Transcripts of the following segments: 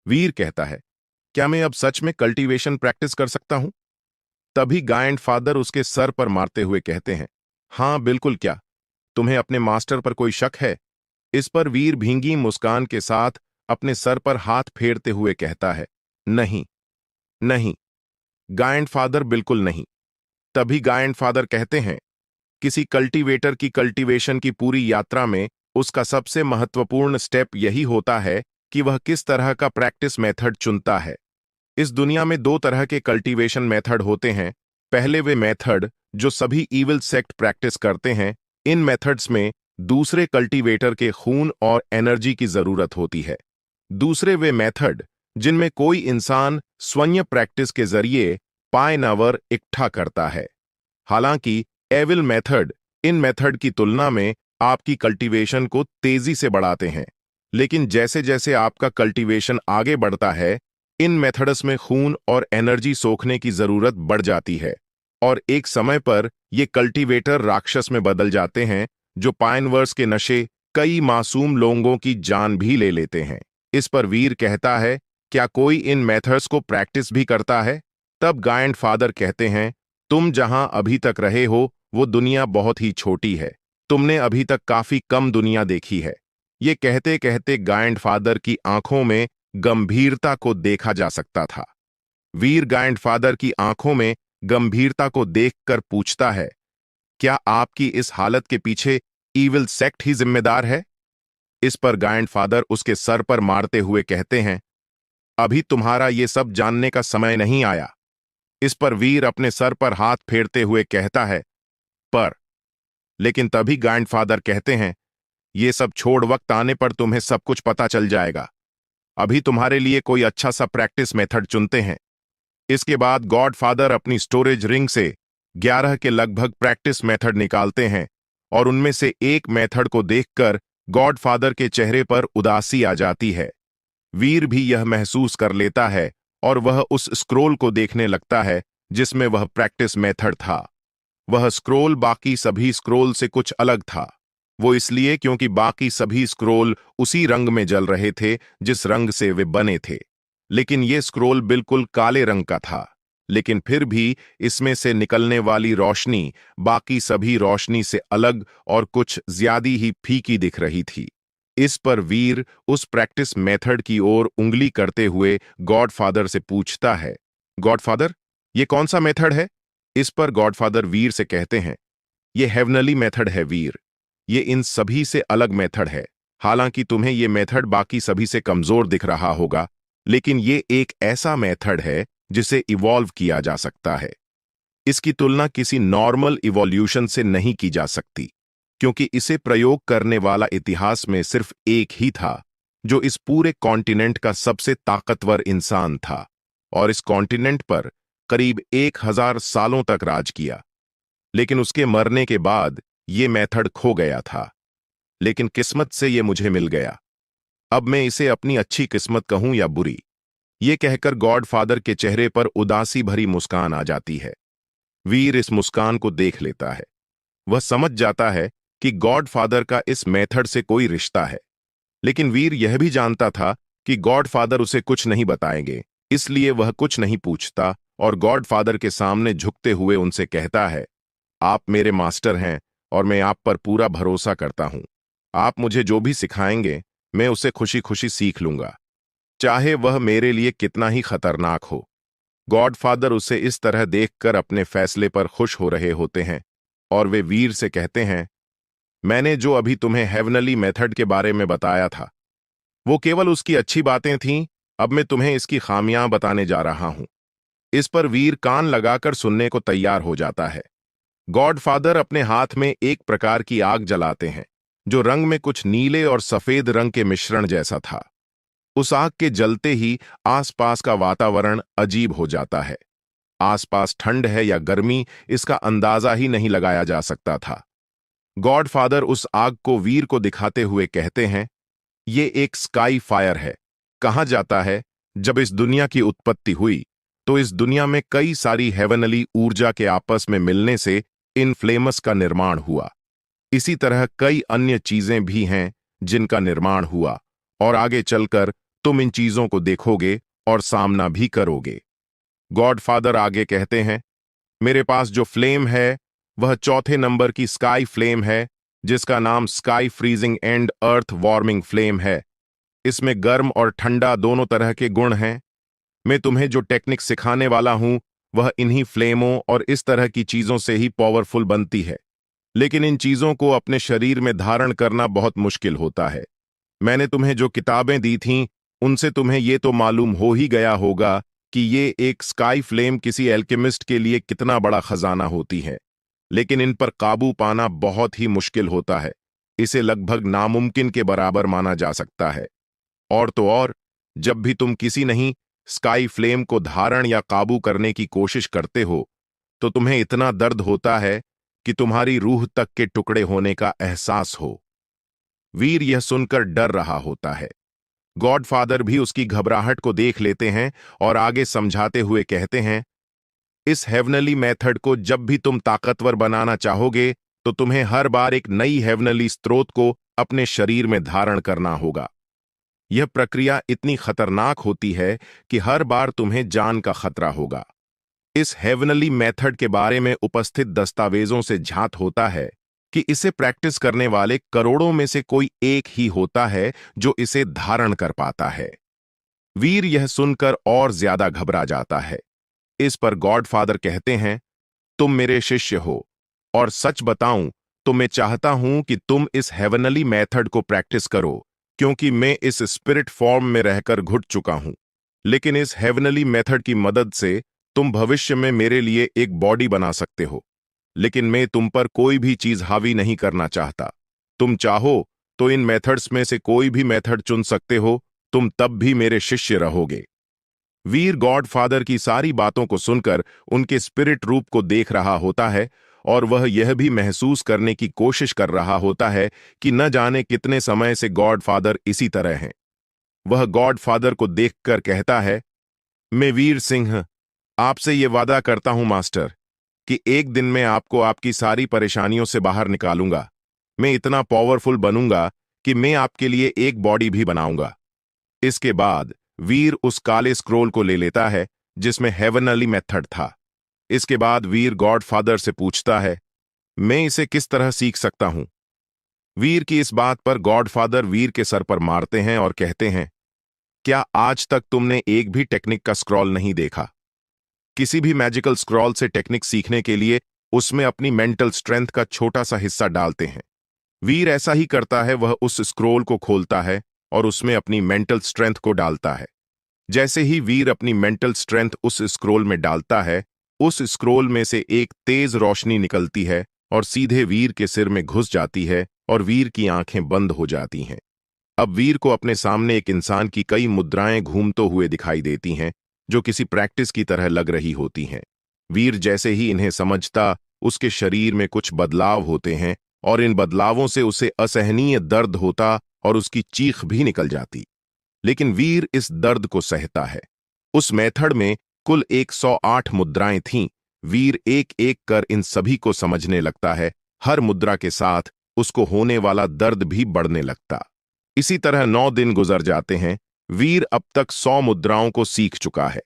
वीर कहता है, क्या मैं अब सच में कल्टीवेशन प्रैक्टिस कर सकता हूं? तभी ग्रैंडफादर उसके सर पर मारते हुए कहते हैं, हाँ बिल्कुल, क्या तुम्हें अपने मास्टर पर कोई शक है? इस पर वीर भींगी मुस्कान के साथ अपने सर पर हाथ फेरते हुए कहता है, नहीं, नहीं ग्रैंडफादर, बिल्कुल नहीं। तभी ग्रैंडफादर कहते हैं, किसी कल्टीवेटर की कल्टीवेशन की पूरी यात्रा में उसका सबसे महत्वपूर्ण स्टेप यही होता है कि वह किस तरह का प्रैक्टिस मेथड चुनता है। इस दुनिया में दो तरह के कल्टीवेशन मेथड होते हैं। पहले वे मेथड जो सभी ईविल सेक्ट प्रैक्टिस करते हैं। इन मेथड्स में दूसरे कल्टीवेटर के खून और एनर्जी की जरूरत होती है। दूसरे वे मेथड जिनमें कोई इंसान स्वयं प्रैक्टिस के जरिए पायनावर इकट्ठा करता है। हालांकि एविल मेथड इन मेथड की तुलना में आपकी कल्टीवेशन को तेजी से बढ़ाते हैं, लेकिन जैसे जैसे आपका कल्टीवेशन आगे बढ़ता है, इन मेथड्स में खून और एनर्जी सोखने की जरूरत बढ़ जाती है और एक समय पर ये कल्टीवेटर राक्षस में बदल जाते हैं, जो पाइनवर्स के नशे कई मासूम लोगों की जान भी ले लेते हैं। इस पर वीर कहता है, क्या कोई इन मेथड्स को प्रैक्टिस भी करता है? तब ग्रैंडफादर कहते हैं, तुम जहां अभी तक रहे हो वो दुनिया बहुत ही छोटी है। तुमने अभी तक काफी कम दुनिया देखी है। ये कहते कहते ग्रैंडफादर की आंखों में गंभीरता को देखा जा सकता था। वीर ग्रैंडफादर की आंखों में गंभीरता को देखकर पूछता है, क्या आपकी इस हालत के पीछे ईविल सेक्ट ही जिम्मेदार है? इस पर ग्रैंडफादर उसके सर पर मारते हुए कहते हैं, अभी तुम्हारा ये सब जानने का समय नहीं आया। इस पर वीर अपने सर पर हाथ फेरते हुए कहता है, पर लेकिन तभी ग्रैंडफादर कहते हैं, ये सब छोड़, वक्त आने पर तुम्हें सब कुछ पता चल जाएगा। अभी तुम्हारे लिए कोई अच्छा सा प्रैक्टिस मेथड चुनते हैं। इसके बाद गॉडफादर अपनी स्टोरेज रिंग से 11 के लगभग प्रैक्टिस मेथड निकालते हैं और उनमें से एक मेथड को देखकर गॉडफादर के चेहरे पर उदासी आ जाती है। वीर भी यह महसूस कर लेता है और वह उस स्क्रोल को देखने लगता है जिसमें वह प्रैक्टिस मेथड था। वह स्क्रोल बाकी सभी स्क्रोल से कुछ अलग था। वो इसलिए क्योंकि बाकी सभी स्क्रोल उसी रंग में जल रहे थे जिस रंग से वे बने थे, लेकिन ये स्क्रोल बिल्कुल काले रंग का था। लेकिन फिर भी इसमें से निकलने वाली रोशनी बाकी सभी रोशनी से अलग और कुछ ज्यादा ही फीकी दिख रही थी। इस पर वीर उस प्रैक्टिस मेथड की ओर उंगली करते हुए गॉडफादर से पूछता है, गॉडफादर, ये कौन सा मेथड है? इस पर गॉडफादर वीर से कहते हैं, ये हेवनली मेथड है वीर। ये इन सभी से अलग मेथड है। हालांकि तुम्हें ये मेथड बाकी सभी से कमजोर दिख रहा होगा, लेकिन ये एक ऐसा मेथड है जिसे इवॉल्व किया जा सकता है। इसकी तुलना किसी नॉर्मल इवोल्यूशन से नहीं की जा सकती, क्योंकि इसे प्रयोग करने वाला इतिहास में सिर्फ एक ही था, जो इस पूरे कॉन्टिनेंट का सबसे ताकतवर इंसान था और इस कॉन्टिनेंट पर करीब 1000 सालों तक राज किया। लेकिन उसके मरने के बाद ये मेथड खो गया था, लेकिन किस्मत से ये मुझे मिल गया। अब मैं इसे अपनी अच्छी किस्मत कहूं या बुरी? ये कहकर गॉडफादर के चेहरे पर उदासी भरी मुस्कान आ जाती है। वीर इस मुस्कान को देख लेता है। वह समझ जाता है कि गॉडफादर का इस मेथड से कोई रिश्ता है, लेकिन वीर यह भी जानता था कि गॉडफादर उसे कुछ नहीं बताएंगे, इसलिए वह कुछ नहीं पूछता और गॉडफादर के सामने झुकते हुए उनसे कहता है, आप मेरे मास्टर हैं और मैं आप पर पूरा भरोसा करता हूं। आप मुझे जो भी सिखाएंगे मैं उसे खुशी खुशी सीख लूंगा, चाहे वह मेरे लिए कितना ही खतरनाक हो। गॉडफादर उसे इस तरह देखकर अपने फैसले पर खुश हो रहे होते हैं और वे वीर से कहते हैं, मैंने जो अभी तुम्हें हेवनली मेथड के बारे में बताया था वो केवल उसकी अच्छी बातें थीं। अब मैं तुम्हें इसकी खामियां बताने जा रहा हूं। इस पर वीर कान लगाकर सुनने को तैयार हो जाता है। गॉडफादर अपने हाथ में एक प्रकार की आग जलाते हैं जो रंग में कुछ नीले और सफेद रंग के मिश्रण जैसा था। उस आग के जलते ही आसपास का वातावरण अजीब हो जाता है। आसपास ठंड है या गर्मी, इसका अंदाजा ही नहीं लगाया जा सकता था। गॉडफादर उस आग को वीर को दिखाते हुए कहते हैं, ये एक स्काई फायर है। कहा जाता है जब इस दुनिया की उत्पत्ति हुई तो इस दुनिया में कई सारी हेवनली ऊर्जा के आपस में मिलने से इन फ्लेमस का निर्माण हुआ। इसी तरह कई अन्य चीजें भी हैं जिनका निर्माण हुआ और आगे चलकर तुम इन चीजों को देखोगे और सामना भी करोगे। गॉडफादर आगे कहते हैं, मेरे पास जो फ्लेम है वह चौथे नंबर की स्काई फ्लेम है, जिसका नाम sky freezing and earth warming flame है। इसमें गर्म और ठंडा दोनों तरह के गुण हैं। मैं तुम्हें जो टेक्निक सिखाने वाला हूं वह इन्हीं फ्लेमों और इस तरह की चीजों से ही पावरफुल बनती है, लेकिन इन चीजों को अपने शरीर में धारण करना बहुत मुश्किल होता है। मैंने तुम्हें जो किताबें दी थीं उनसे तुम्हें ये तो मालूम हो ही गया होगा कि ये एक स्काई फ्लेम किसी एल्केमिस्ट के लिए कितना बड़ा खजाना होती है, लेकिन इन पर काबू पाना बहुत ही मुश्किल होता है। इसे लगभग नामुमकिन के बराबर माना जा सकता है। और तो और, जब भी तुम किसी नहीं स्काई फ्लेम को धारण या काबू करने की कोशिश करते हो तो तुम्हें इतना दर्द होता है कि तुम्हारी रूह तक के टुकड़े होने का एहसास हो। वीर यह सुनकर डर रहा होता है। गॉडफादर भी उसकी घबराहट को देख लेते हैं और आगे समझाते हुए कहते हैं, इस हेवनली मेथड को जब भी तुम ताकतवर बनाना चाहोगे तो तुम्हें हर बार एक नई हेवनली स्रोत को अपने शरीर में धारण करना होगा। यह प्रक्रिया इतनी खतरनाक होती है कि हर बार तुम्हें जान का खतरा होगा। इस हेवनली मेथड के बारे में उपस्थित दस्तावेजों से झांत होता है कि इसे प्रैक्टिस करने वाले करोड़ों में से कोई एक ही होता है जो इसे धारण कर पाता है। वीर यह सुनकर और ज्यादा घबरा जाता है। इस पर गॉडफादर कहते हैं, तुम मेरे शिष्य हो और सच बताऊं तो मैं चाहता हूं कि तुम इस हेवनली मेथड को प्रैक्टिस करो, क्योंकि मैं इस स्पिरिट फॉर्म में रहकर घुट चुका हूं। लेकिन इस हेवनली मेथड की मदद से तुम भविष्य में मेरे लिए एक बॉडी बना सकते हो, लेकिन मैं तुम पर कोई भी चीज हावी नहीं करना चाहता। तुम चाहो तो इन मेथड्स में से कोई भी मेथड चुन सकते हो, तुम तब भी मेरे शिष्य रहोगे। वीर गॉडफादर की सारी बातों को सुनकर उनके स्पिरिट रूप को देख रहा होता है और वह यह भी महसूस करने की कोशिश कर रहा होता है कि न जाने कितने समय से गॉडफादर इसी तरह हैं। वह गॉडफादर को देखकर कहता है, मैं वीर सिंह आपसे ये वादा करता हूं मास्टर कि एक दिन मैं आपको आपकी सारी परेशानियों से बाहर निकालूंगा। मैं इतना पावरफुल बनूंगा कि मैं आपके लिए एक बॉडी भी बनाऊंगा। इसके बाद वीर उस काले स्क्रोल को ले लेता है जिसमें हेवनली मेथड था। इसके बाद वीर गॉडफादर से पूछता है, मैं इसे किस तरह सीख सकता हूं? वीर की इस बात पर गॉडफादर वीर के सर पर मारते हैं और कहते हैं, क्या आज तक तुमने एक भी टेक्निक का स्क्रॉल नहीं देखा? किसी भी मैजिकल स्क्रॉल से टेक्निक सीखने के लिए उसमें अपनी मेंटल स्ट्रेंथ का छोटा सा हिस्सा डालते हैं। वीर ऐसा ही करता है, वह उस स्क्रॉल को खोलता है और उसमें अपनी मेंटल स्ट्रेंथ को डालता है। जैसे ही वीर अपनी मेंटल स्ट्रेंथ उस स्क्रॉल में डालता है, उस स्क्रॉल में से एक तेज रोशनी निकलती है और सीधे वीर के सिर में घुस जाती है और वीर की आंखें बंद हो जाती हैं। अब वीर को अपने सामने एक इंसान की कई मुद्राएं घूमते हुए दिखाई देती हैं, जो किसी प्रैक्टिस की तरह लग रही होती हैं। वीर जैसे ही इन्हें समझता, उसके शरीर में कुछ बदलाव होते हैं और इन बदलावों से उसे असहनीय दर्द होता और उसकी चीख भी निकल जाती। लेकिन वीर इस दर्द को सहता है। उस मेथड में कुल 108 मुद्राएं थीं। वीर एक एक कर इन सभी को समझने लगता है। हर मुद्रा के साथ उसको होने वाला दर्द भी बढ़ने लगता। इसी तरह 9 दिन गुजर जाते हैं। वीर अब तक 100 मुद्राओं को सीख चुका है,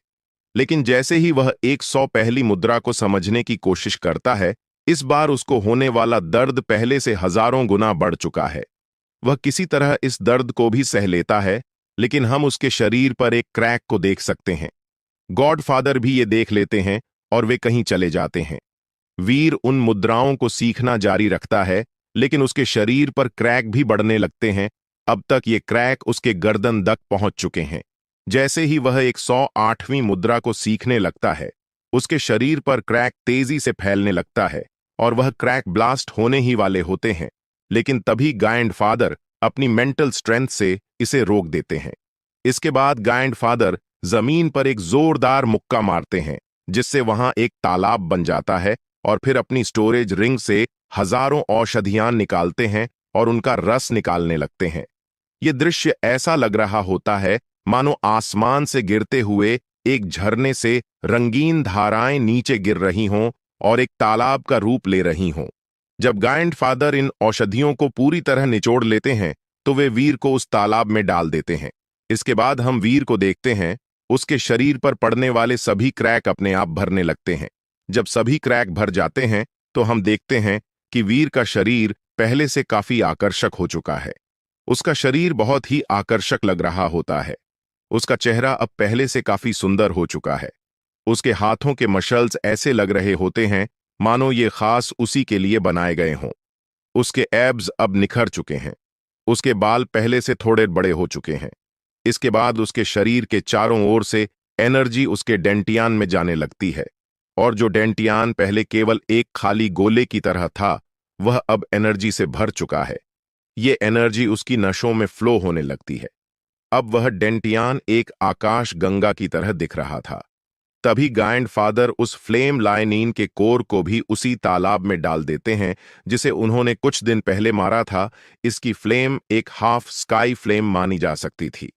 लेकिन जैसे ही वह 100 पहली मुद्रा को समझने की कोशिश करता है, इस बार उसको होने वाला दर्द पहले से हजारों गुना बढ़ चुका है। वह किसी तरह इस दर्द को भी सह लेता है, लेकिन हम उसके शरीर पर एक क्रैक को देख सकते हैं। गॉडफादर भी ये देख लेते हैं और वे कहीं चले जाते हैं। वीर उन मुद्राओं को सीखना जारी रखता है, लेकिन उसके शरीर पर क्रैक भी बढ़ने लगते हैं। अब तक ये क्रैक उसके गर्दन तक पहुंच चुके हैं। जैसे ही वह 108वीं मुद्रा को सीखने लगता है, उसके शरीर पर क्रैक तेजी से फैलने लगता है और वह क्रैक ब्लास्ट होने ही वाले होते हैं। लेकिन तभी गॉडफादर अपनी मेंटल स्ट्रेंथ से इसे रोक देते हैं। इसके बाद गॉडफादर जमीन पर एक जोरदार मुक्का मारते हैं, जिससे वहां एक तालाब बन जाता है और फिर अपनी स्टोरेज रिंग से हजारों औषधियां निकालते हैं और उनका रस निकालने लगते हैं। ये दृश्य ऐसा लग रहा होता है मानो आसमान से गिरते हुए एक झरने से रंगीन धाराएं नीचे गिर रही हों और एक तालाब का रूप ले रही हों। जब गॉडफादर इन औषधियों को पूरी तरह निचोड़ लेते हैं तो वे वीर को उस तालाब में डाल देते हैं। इसके बाद हम वीर को देखते हैं। उसके शरीर पर पड़ने वाले सभी क्रैक अपने आप भरने लगते हैं। जब सभी क्रैक भर जाते हैं तो हम देखते हैं कि वीर का शरीर पहले से काफी आकर्षक हो चुका है। उसका शरीर बहुत ही आकर्षक लग रहा होता है। उसका चेहरा अब पहले से काफी सुंदर हो चुका है। उसके हाथों के मसल्स ऐसे लग रहे होते हैं मानो ये खास उसी के लिए बनाए गए हों। उसके एब्स अब निखर चुके हैं। उसके बाल पहले से थोड़े बड़े हो चुके हैं। इसके बाद उसके शरीर के चारों ओर से एनर्जी उसके डेंटियान में जाने लगती है, और जो डेंटियान पहले केवल एक खाली गोले की तरह था, वह अब एनर्जी से भर चुका है। ये एनर्जी उसकी नसों में फ्लो होने लगती है। अब वह डेंटियान एक आकाश गंगा की तरह दिख रहा था। तभी गाइंड फादर उस फ्लेम लाइनिन के कोर को भी उसी तालाब में डाल देते हैं जिसे उन्होंने कुछ दिन पहले मारा था। इसकी फ्लेम एक हाफ स्काई फ्लेम मानी जा सकती थी।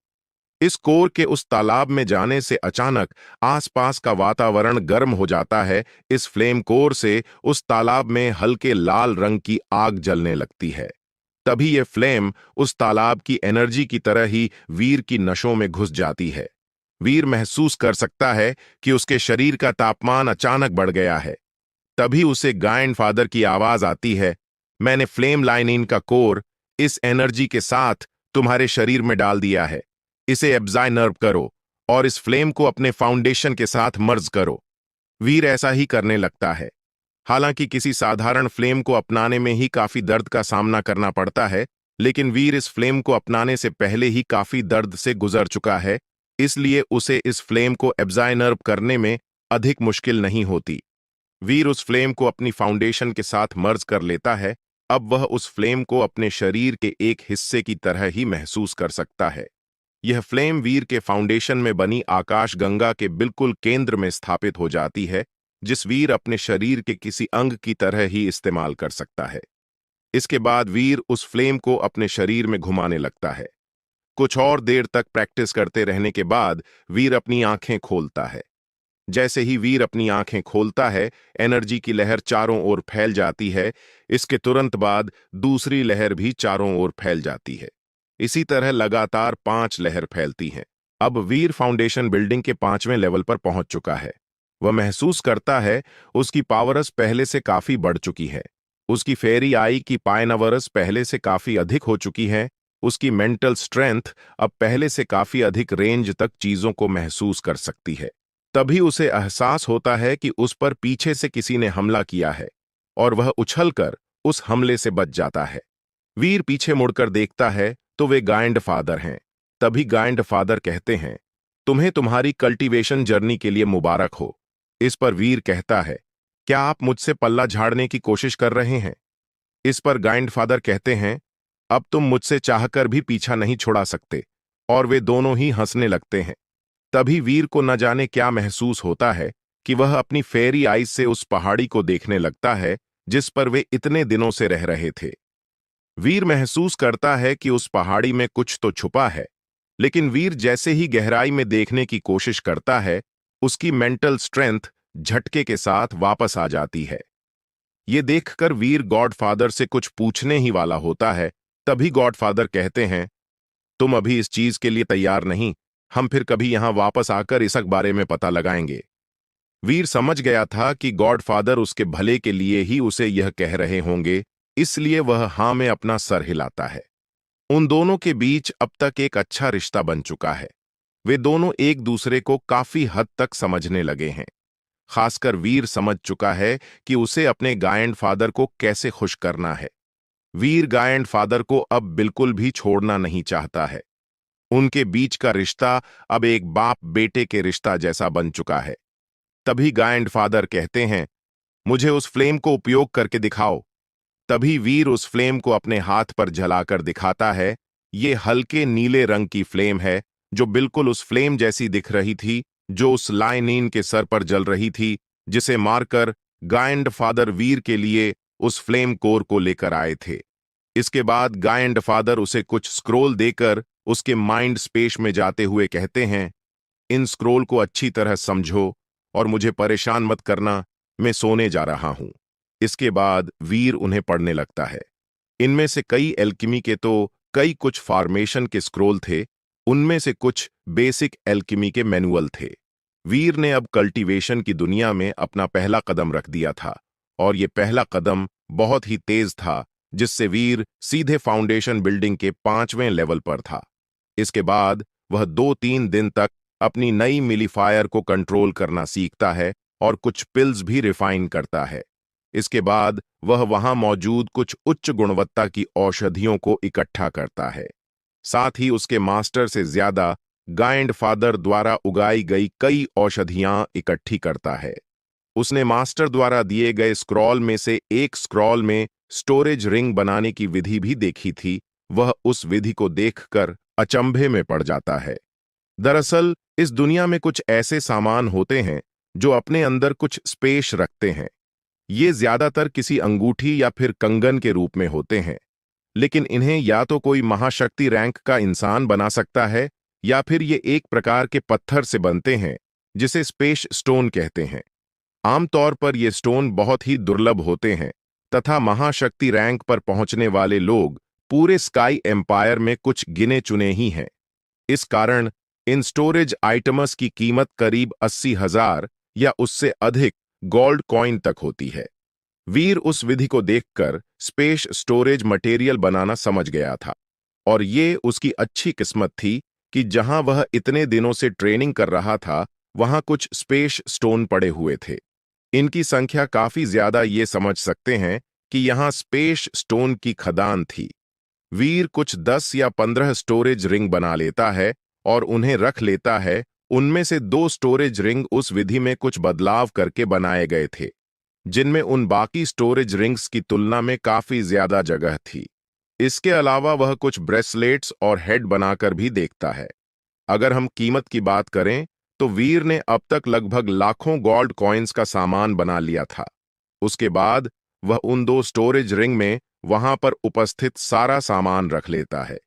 इस कोर के उस तालाब में जाने से अचानक आसपास का वातावरण गर्म हो जाता है। इस फ्लेम कोर से उस तालाब में हल्के लाल रंग की आग जलने लगती है। तभी यह फ्लेम उस तालाब की एनर्जी की तरह ही वीर की नसों में घुस जाती है। वीर महसूस कर सकता है कि उसके शरीर का तापमान अचानक बढ़ गया है। तभी उसे गाइंड फादर की आवाज आती है, मैंने फ्लेम लाइनिन का कोर इस एनर्जी के साथ तुम्हारे शरीर में डाल दिया है। इसे एब्जॉर्ब करो और इस फ्लेम को अपने फाउंडेशन के साथ मर्ज करो। वीर ऐसा ही करने लगता है। हालांकि किसी साधारण फ्लेम को अपनाने में ही काफी दर्द का सामना करना पड़ता है, लेकिन वीर इस फ्लेम को अपनाने से पहले ही काफी दर्द से गुजर चुका है, इसलिए उसे इस फ्लेम को एब्जॉर्ब करने में अधिक मुश्किल नहीं होती। वीर उस फ्लेम को अपनी फाउंडेशन के साथ मर्ज कर लेता है। अब वह उस फ्लेम को अपने शरीर के एक हिस्से की तरह ही महसूस कर सकता है। यह फ्लेम वीर के फाउंडेशन में बनी आकाश गंगा के बिल्कुल केंद्र में स्थापित हो जाती है, जिस वीर अपने शरीर के किसी अंग की तरह ही इस्तेमाल कर सकता है। इसके बाद वीर उस फ्लेम को अपने शरीर में घुमाने लगता है। कुछ और देर तक प्रैक्टिस करते रहने के बाद वीर अपनी आंखें खोलता है। जैसे ही वीर अपनी आंखें खोलता है, एनर्जी की लहर चारों ओर फैल जाती है। इसके तुरंत बाद दूसरी लहर भी चारों ओर फैल जाती है। इसी तरह लगातार 5 लहर फैलती हैं। अब वीर फाउंडेशन बिल्डिंग के 5वें लेवल पर पहुंच चुका है। वह महसूस करता है उसकी पावरस पहले से काफी बढ़ चुकी है। उसकी फेरी आई की पायनवरस पहले से काफी अधिक हो चुकी है। उसकी मेंटल स्ट्रेंथ अब पहले से काफी अधिक रेंज तक चीजों को महसूस कर सकती है। तभी उसे एहसास होता है कि उस पर पीछे से किसी ने हमला किया है, और वह उछलकर उस हमले से बच जाता है। वीर पीछे मुड़कर देखता है तो वे गाइंड फादर हैं। तभी गाइंड फादर कहते हैं, तुम्हें तुम्हारी कल्टीवेशन जर्नी के लिए मुबारक हो। इस पर वीर कहता है, क्या आप मुझसे पल्ला झाड़ने की कोशिश कर रहे हैं? इस पर गाइंड फादर कहते हैं, अब तुम मुझसे चाहकर भी पीछा नहीं छुड़ा सकते। और वे दोनों ही हंसने लगते हैं। तभी वीर को न जाने क्या महसूस होता है कि वह अपनी फेरी आइज से उस पहाड़ी को देखने लगता है जिस पर वे इतने दिनों से रह रहे थे। वीर महसूस करता है कि उस पहाड़ी में कुछ तो छुपा है, लेकिन वीर जैसे ही गहराई में देखने की कोशिश करता है, उसकी मेंटल स्ट्रेंथ झटके के साथ वापस आ जाती है। ये देखकर वीर गॉडफादर से कुछ पूछने ही वाला होता है। तभी गॉडफादर कहते हैं, तुम अभी इस चीज के लिए तैयार नहीं। हम फिर कभी यहां वापस आकर इस बारे में पता लगाएंगे। वीर समझ गया था कि गॉडफादर उसके भले के लिए ही उसे यह कह रहे होंगे, इसलिए वह हां में अपना सर हिलाता है। उन दोनों के बीच अब तक एक अच्छा रिश्ता बन चुका है। वे दोनों एक दूसरे को काफी हद तक समझने लगे हैं। खासकर वीर समझ चुका है कि उसे अपने गायंड फादर को कैसे खुश करना है। वीर गायंड फादर को अब बिल्कुल भी छोड़ना नहीं चाहता है। उनके बीच का रिश्ता अब एक बाप बेटे के रिश्ता जैसा बन चुका है। तभी गायंड फादर कहते हैं, मुझे उस फ्लेम को उपयोग करके दिखाओ। तभी वीर उस फ्लेम को अपने हाथ पर जलाकर दिखाता है। ये हल्के नीले रंग की फ्लेम है, जो बिल्कुल उस फ्लेम जैसी दिख रही थी जो उस लाइनिन के सर पर जल रही थी, जिसे मारकर गायंड फादर वीर के लिए उस फ्लेम कोर को लेकर आए थे। इसके बाद गायंड फादर उसे कुछ स्क्रोल देकर उसके माइंड स्पेस में जाते हुए कहते हैं, इन स्क्रोल को अच्छी तरह समझो और मुझे परेशान मत करना, मैं सोने जा रहा हूं। इसके बाद वीर उन्हें पढ़ने लगता है। इनमें से कई एल्केमी के तो कई कुछ फॉर्मेशन के स्क्रोल थे, उनमें से कुछ बेसिक एल्केमी के मैनुअल थे। वीर ने अब कल्टीवेशन की दुनिया में अपना पहला कदम रख दिया था, और ये पहला कदम बहुत ही तेज था, जिससे वीर सीधे फाउंडेशन बिल्डिंग के 5वें लेवल पर था। इसके बाद वह 2-3 दिन तक अपनी नई मिलीफायर को कंट्रोल करना सीखता है और कुछ पिल्स भी रिफाइन करता है। इसके बाद वह वहां मौजूद कुछ उच्च गुणवत्ता की औषधियों को इकट्ठा करता है। साथ ही उसके मास्टर से ज्यादा गाइंड फादर द्वारा उगाई गई कई औषधियां इकट्ठी करता है। उसने मास्टर द्वारा दिए गए स्क्रॉल में से एक स्क्रॉल में स्टोरेज रिंग बनाने की विधि भी देखी थी। वह उस विधि को देखकर अचंभे में पड़ जाता है। दरअसल इस दुनिया में कुछ ऐसे सामान होते हैं जो अपने अंदर कुछ स्पेस रखते हैं। ये ज्यादातर किसी अंगूठी या फिर कंगन के रूप में होते हैं, लेकिन इन्हें या तो कोई महाशक्ति रैंक का इंसान बना सकता है, या फिर ये एक प्रकार के पत्थर से बनते हैं जिसे स्पेस स्टोन कहते हैं। आमतौर पर ये स्टोन बहुत ही दुर्लभ होते हैं, तथा महाशक्ति रैंक पर पहुंचने वाले लोग पूरे स्काई एम्पायर में कुछ गिने चुने ही हैं। इस कारण इन स्टोरेज आइटम्स की कीमत करीब 80,000 या उससे अधिक गोल्ड कॉइन तक होती है। वीर उस विधि को देखकर स्पेस स्टोरेज मटेरियल बनाना समझ गया था, और ये उसकी अच्छी किस्मत थी कि जहां वह इतने दिनों से ट्रेनिंग कर रहा था, वहां कुछ स्पेस स्टोन पड़े हुए थे। इनकी संख्या काफी ज्यादा, ये समझ सकते हैं कि यहां स्पेस स्टोन की खदान थी। वीर कुछ 10 या 15 स्टोरेज रिंग बना लेता है और उन्हें रख लेता है। उनमें से 2 स्टोरेज रिंग उस विधि में कुछ बदलाव करके बनाए गए थे, जिनमें उन बाकी स्टोरेज रिंग्स की तुलना में काफी ज्यादा जगह थी। इसके अलावा वह कुछ ब्रेसलेट्स और हेड बनाकर भी देखता है। अगर हम कीमत की बात करें तो वीर ने अब तक लगभग लाखों गोल्ड कॉइन्स का सामान बना लिया था। उसके बाद वह उन 2 स्टोरेज रिंग में वहां पर उपस्थित सारा सामान रख लेता है।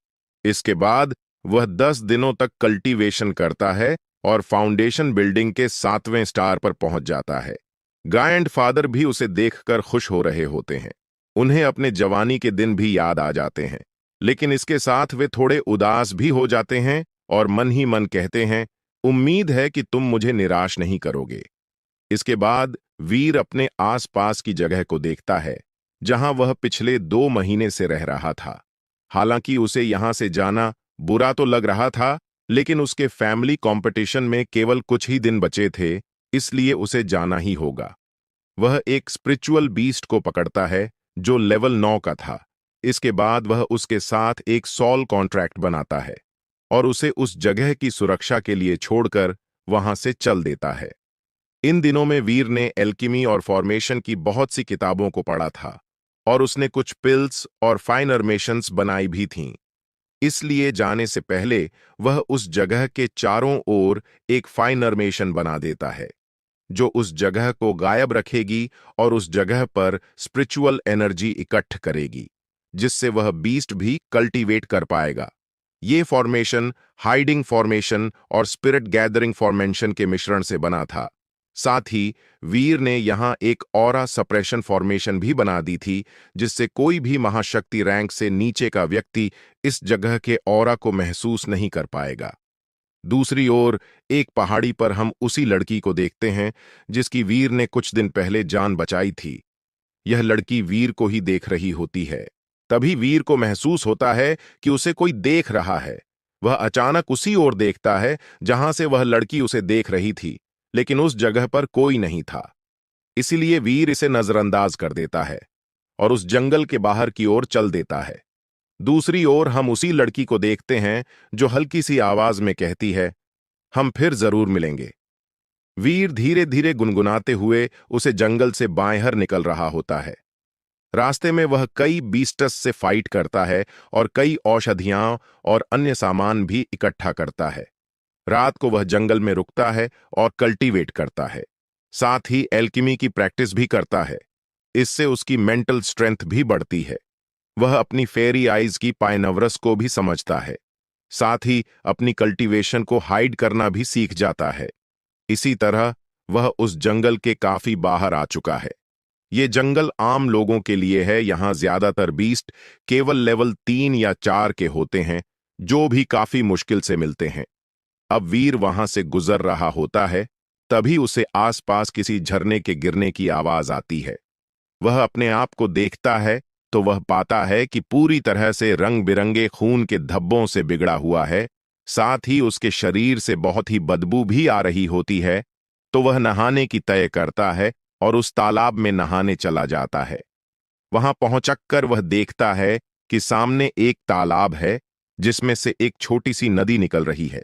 इसके बाद वह 10 दिनों तक कल्टीवेशन करता है और फाउंडेशन बिल्डिंग के 7वें स्टार पर पहुंच जाता है। गाय एंड फादर भी उसे देखकर खुश हो रहे होते हैं। उन्हें अपने जवानी के दिन भी याद आ जाते हैं, लेकिन इसके साथ वे थोड़े उदास भी हो जाते हैं और मन ही मन कहते हैं, उम्मीद है कि तुम मुझे निराश नहीं करोगे। इसके बाद वीर अपने आसपास की जगह को देखता है, जहां वह पिछले 2 महीने से रह रहा था। हालांकि उसे यहां से जाना बुरा तो लग रहा था, लेकिन उसके फैमिली कंपटीशन में केवल कुछ ही दिन बचे थे, इसलिए उसे जाना ही होगा। वह एक स्पिरिचुअल बीस्ट को पकड़ता है जो लेवल 9 का था। इसके बाद वह उसके साथ एक सॉल कॉन्ट्रैक्ट बनाता है और उसे उस जगह की सुरक्षा के लिए छोड़कर वहां से चल देता है। इन दिनों में वीर ने एल्केमी और फॉर्मेशन की बहुत सी किताबों को पढ़ा था, और उसने कुछ पिल्स और फाइनरमेशंस बनाई भी थीं। इसलिए जाने से पहले वह उस जगह के चारों ओर एक फाइनरमेशन बना देता है, जो उस जगह को गायब रखेगी और उस जगह पर स्पिरिचुअल एनर्जी इकट्ठ करेगी, जिससे वह बीस्ट भी कल्टीवेट कर पाएगा। ये फॉर्मेशन हाइडिंग फॉर्मेशन और स्पिरिट गैदरिंग फॉर्मेशन के मिश्रण से बना था। साथ ही वीर ने यहां एक ऑरा सप्रेशन फॉर्मेशन भी बना दी थी, जिससे कोई भी महाशक्ति रैंक से नीचे का व्यक्ति इस जगह के ऑरा को महसूस नहीं कर पाएगा। दूसरी ओर एक पहाड़ी पर हम उसी लड़की को देखते हैं जिसकी वीर ने कुछ दिन पहले जान बचाई थी। यह लड़की वीर को ही देख रही होती है। तभी वीर को महसूस होता है कि उसे कोई देख रहा है। वह अचानक उसी ओर देखता है जहां से वह लड़की उसे देख रही थी, लेकिन उस जगह पर कोई नहीं था। इसीलिए वीर इसे नजरअंदाज कर देता है और उस जंगल के बाहर की ओर चल देता है। दूसरी ओर हम उसी लड़की को देखते हैं जो हल्की सी आवाज में कहती है, हम फिर जरूर मिलेंगे। वीर धीरे धीरे गुनगुनाते हुए उसे जंगल से बाहर निकल रहा होता है। रास्ते में वह कई बीस्टस से फाइट करता है और कई औषधियां और अन्य सामान भी इकट्ठा करता है। रात को वह जंगल में रुकता है और कल्टीवेट करता है। साथ ही एल्केमी की प्रैक्टिस भी करता है। इससे उसकी मेंटल स्ट्रेंथ भी बढ़ती है। वह अपनी फेरी आइज की पाइनवरस को भी समझता है। साथ ही अपनी कल्टीवेशन को हाइड करना भी सीख जाता है। इसी तरह वह उस जंगल के काफी बाहर आ चुका है। ये जंगल आम लोगों के लिए है। यहाँ ज्यादातर बीस्ट केवल लेवल 3 या 4 के होते हैं, जो भी काफी मुश्किल से मिलते हैं। अब वीर वहां से गुजर रहा होता है, तभी उसे आसपास किसी झरने के गिरने की आवाज आती है। वह अपने आप को देखता है तो वह पाता है कि पूरी तरह से रंग बिरंगे खून के धब्बों से बिगड़ा हुआ है, साथ ही उसके शरीर से बहुत ही बदबू भी आ रही होती है। तो वह नहाने की तय करता है और उस तालाब में नहाने चला जाता है। वहां पहुंचकर वह देखता है कि सामने एक तालाब है, जिसमें से एक छोटी सी नदी निकल रही है।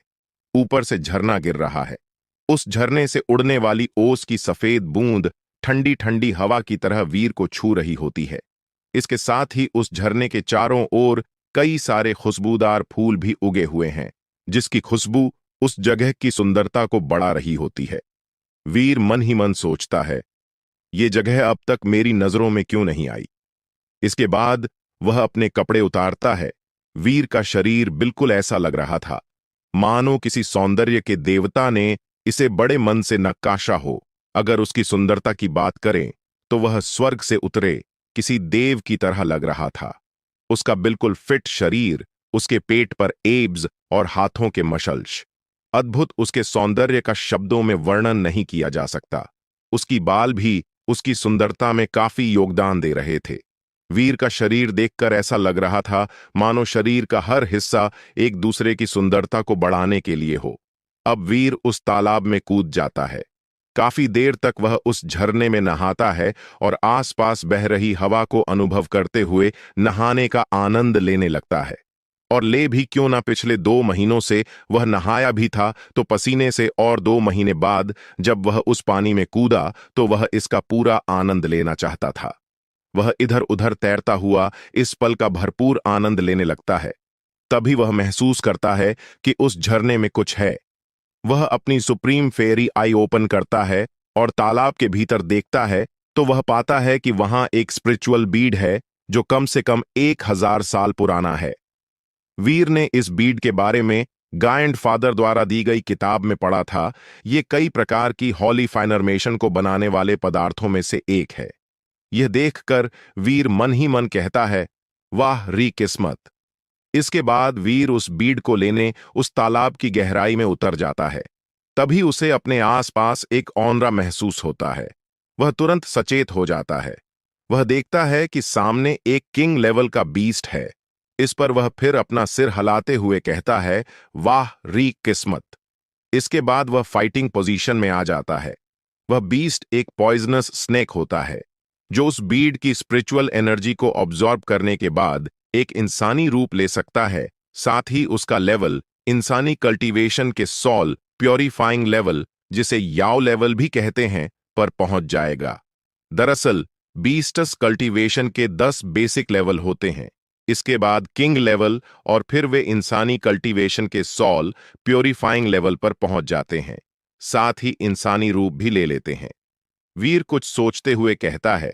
ऊपर से झरना गिर रहा है। उस झरने से उड़ने वाली ओस की सफेद बूंद ठंडी ठंडी हवा की तरह वीर को छू रही होती है। इसके साथ ही उस झरने के चारों ओर कई सारे खुशबूदार फूल भी उगे हुए हैं, जिसकी खुशबू उस जगह की सुंदरता को बढ़ा रही होती है। वीर मन ही मन सोचता है, ये जगह अब तक मेरी नजरों में क्यों नहीं आई। इसके बाद वह अपने कपड़े उतारता है। वीर का शरीर बिल्कुल ऐसा लग रहा था मानो किसी सौंदर्य के देवता ने इसे बड़े मन से नक्काशा हो। अगर उसकी सुंदरता की बात करें तो वह स्वर्ग से उतरे किसी देव की तरह लग रहा था। उसका बिल्कुल फिट शरीर, उसके पेट पर एब्स और हाथों के मशल्स, अद्भुत उसके सौंदर्य का शब्दों में वर्णन नहीं किया जा सकता। उसकी बाल भी उसकी सुंदरता में काफी योगदान दे रहे थे। वीर का शरीर देखकर ऐसा लग रहा था मानो शरीर का हर हिस्सा एक दूसरे की सुंदरता को बढ़ाने के लिए हो। अब वीर उस तालाब में कूद जाता है। काफी देर तक वह उस झरने में नहाता है और आसपास बह रही हवा को अनुभव करते हुए नहाने का आनंद लेने लगता है। और ले भी क्यों ना, पिछले 2 महीनों से वह नहाया भी था तो पसीने से, और 2 महीने बाद जब वह उस पानी में कूदा तो वह इसका पूरा आनंद लेना चाहता था। वह इधर उधर तैरता हुआ इस पल का भरपूर आनंद लेने लगता है। तभी वह महसूस करता है कि उस झरने में कुछ है। वह अपनी सुप्रीम फेरी आई ओपन करता है और तालाब के भीतर देखता है तो वह पाता है कि वहां एक स्पिरिचुअल बीड है जो कम से कम 1000 साल पुराना है। वीर ने इस बीड के बारे में गाइड फादर द्वारा दी गई किताब में पढ़ा था। ये कई प्रकार की हॉली फाइनरमेशन को बनाने वाले पदार्थों में से एक है। यह देखकर वीर मन ही मन कहता है, वाह री किस्मत। इसके बाद वीर उस बीड को लेने उस तालाब की गहराई में उतर जाता है। तभी उसे अपने आसपास एक औंरा महसूस होता है। वह तुरंत सचेत हो जाता है। वह देखता है कि सामने एक किंग लेवल का बीस्ट है। इस पर वह फिर अपना सिर हिलाते हुए कहता है, वाह री किस्मत। इसके बाद वह फाइटिंग पोजीशन में आ जाता है। वह बीस्ट एक पॉइजनस स्नेक होता है जो उस बीड की स्पिरिचुअल एनर्जी को ऑब्जॉर्ब करने के बाद एक इंसानी रूप ले सकता है। साथ ही उसका लेवल इंसानी कल्टीवेशन के सॉल प्योरीफाइंग लेवल, जिसे याओ लेवल भी कहते हैं, पर पहुंच जाएगा। दरअसल बीस्टस कल्टीवेशन के 10 बेसिक लेवल होते हैं। इसके बाद किंग लेवल और फिर वे इंसानी कल्टीवेशन के सॉल प्योरीफाइंग लेवल पर पहुंच जाते हैं। साथ ही इंसानी रूप भी ले लेते हैं। वीर कुछ सोचते हुए कहता है,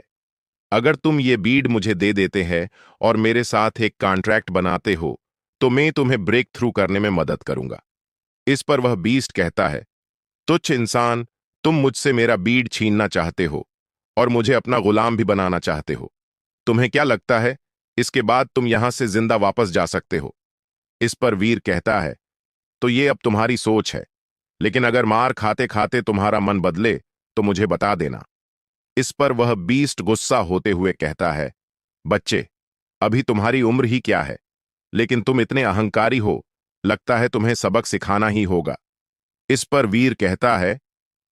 अगर तुम ये बीड मुझे दे देते हैं और मेरे साथ एक कॉन्ट्रैक्ट बनाते हो तो मैं तुम्हें ब्रेक थ्रू करने में मदद करूंगा। इस पर वह बीस्ट कहता है, तुच्छ इंसान, तुम मुझसे मेरा बीड छीनना चाहते हो और मुझे अपना गुलाम भी बनाना चाहते हो। तुम्हें क्या लगता है इसके बाद तुम यहां से जिंदा वापस जा सकते हो? इस पर वीर कहता है, तो ये अब तुम्हारी सोच है, लेकिन अगर मार खाते खाते तुम्हारा मन बदले तो मुझे बता देना। इस पर वह बीस्ट गुस्सा होते हुए कहता है, बच्चे, अभी तुम्हारी उम्र ही क्या है, लेकिन तुम इतने अहंकारी हो, लगता है तुम्हें सबक सिखाना ही होगा। इस पर वीर कहता है,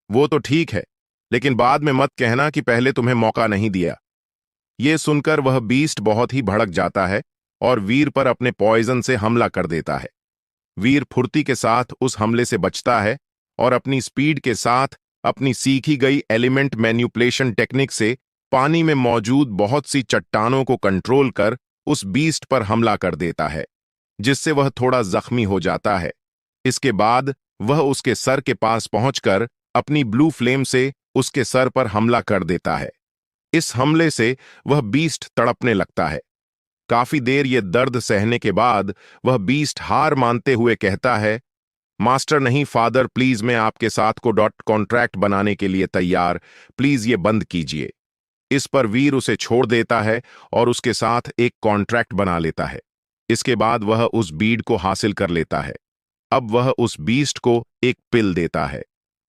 वो तो ठीक है, लेकिन बाद में मत कहना कि पहले तुम्हें मौका नहीं दिया। ये सुनकर वह बीस्ट बहुत ही भड़क जाता है और वीर पर अपने पॉइजन से हमला कर देता है। वीर फुर्ती के साथ उस हमले से बचता है और अपनी स्पीड के साथ अपनी सीखी गई एलिमेंट मैन्युपुलेशन टेक्निक से पानी में मौजूद बहुत सी चट्टानों को कंट्रोल कर उस बीस्ट पर हमला कर देता है, जिससे वह थोड़ा जख्मी हो जाता है। इसके बाद वह उसके सर के पास पहुंचकर अपनी ब्लू फ्लेम से उसके सर पर हमला कर देता है। इस हमले से वह बीस्ट तड़पने लगता है। काफी देर ये दर्द सहने के बाद वह बीस्ट हार मानते हुए कहता है, मास्टर नहीं फादर, प्लीज मैं आपके साथ को डॉट कॉन्ट्रैक्ट बनाने के लिए तैयार, प्लीज ये बंद कीजिए। इस पर वीर उसे छोड़ देता है और उसके साथ एक कॉन्ट्रैक्ट बना लेता है। इसके बाद वह उस बीड को हासिल कर लेता है। अब वह उस बीस्ट को एक पिल देता है।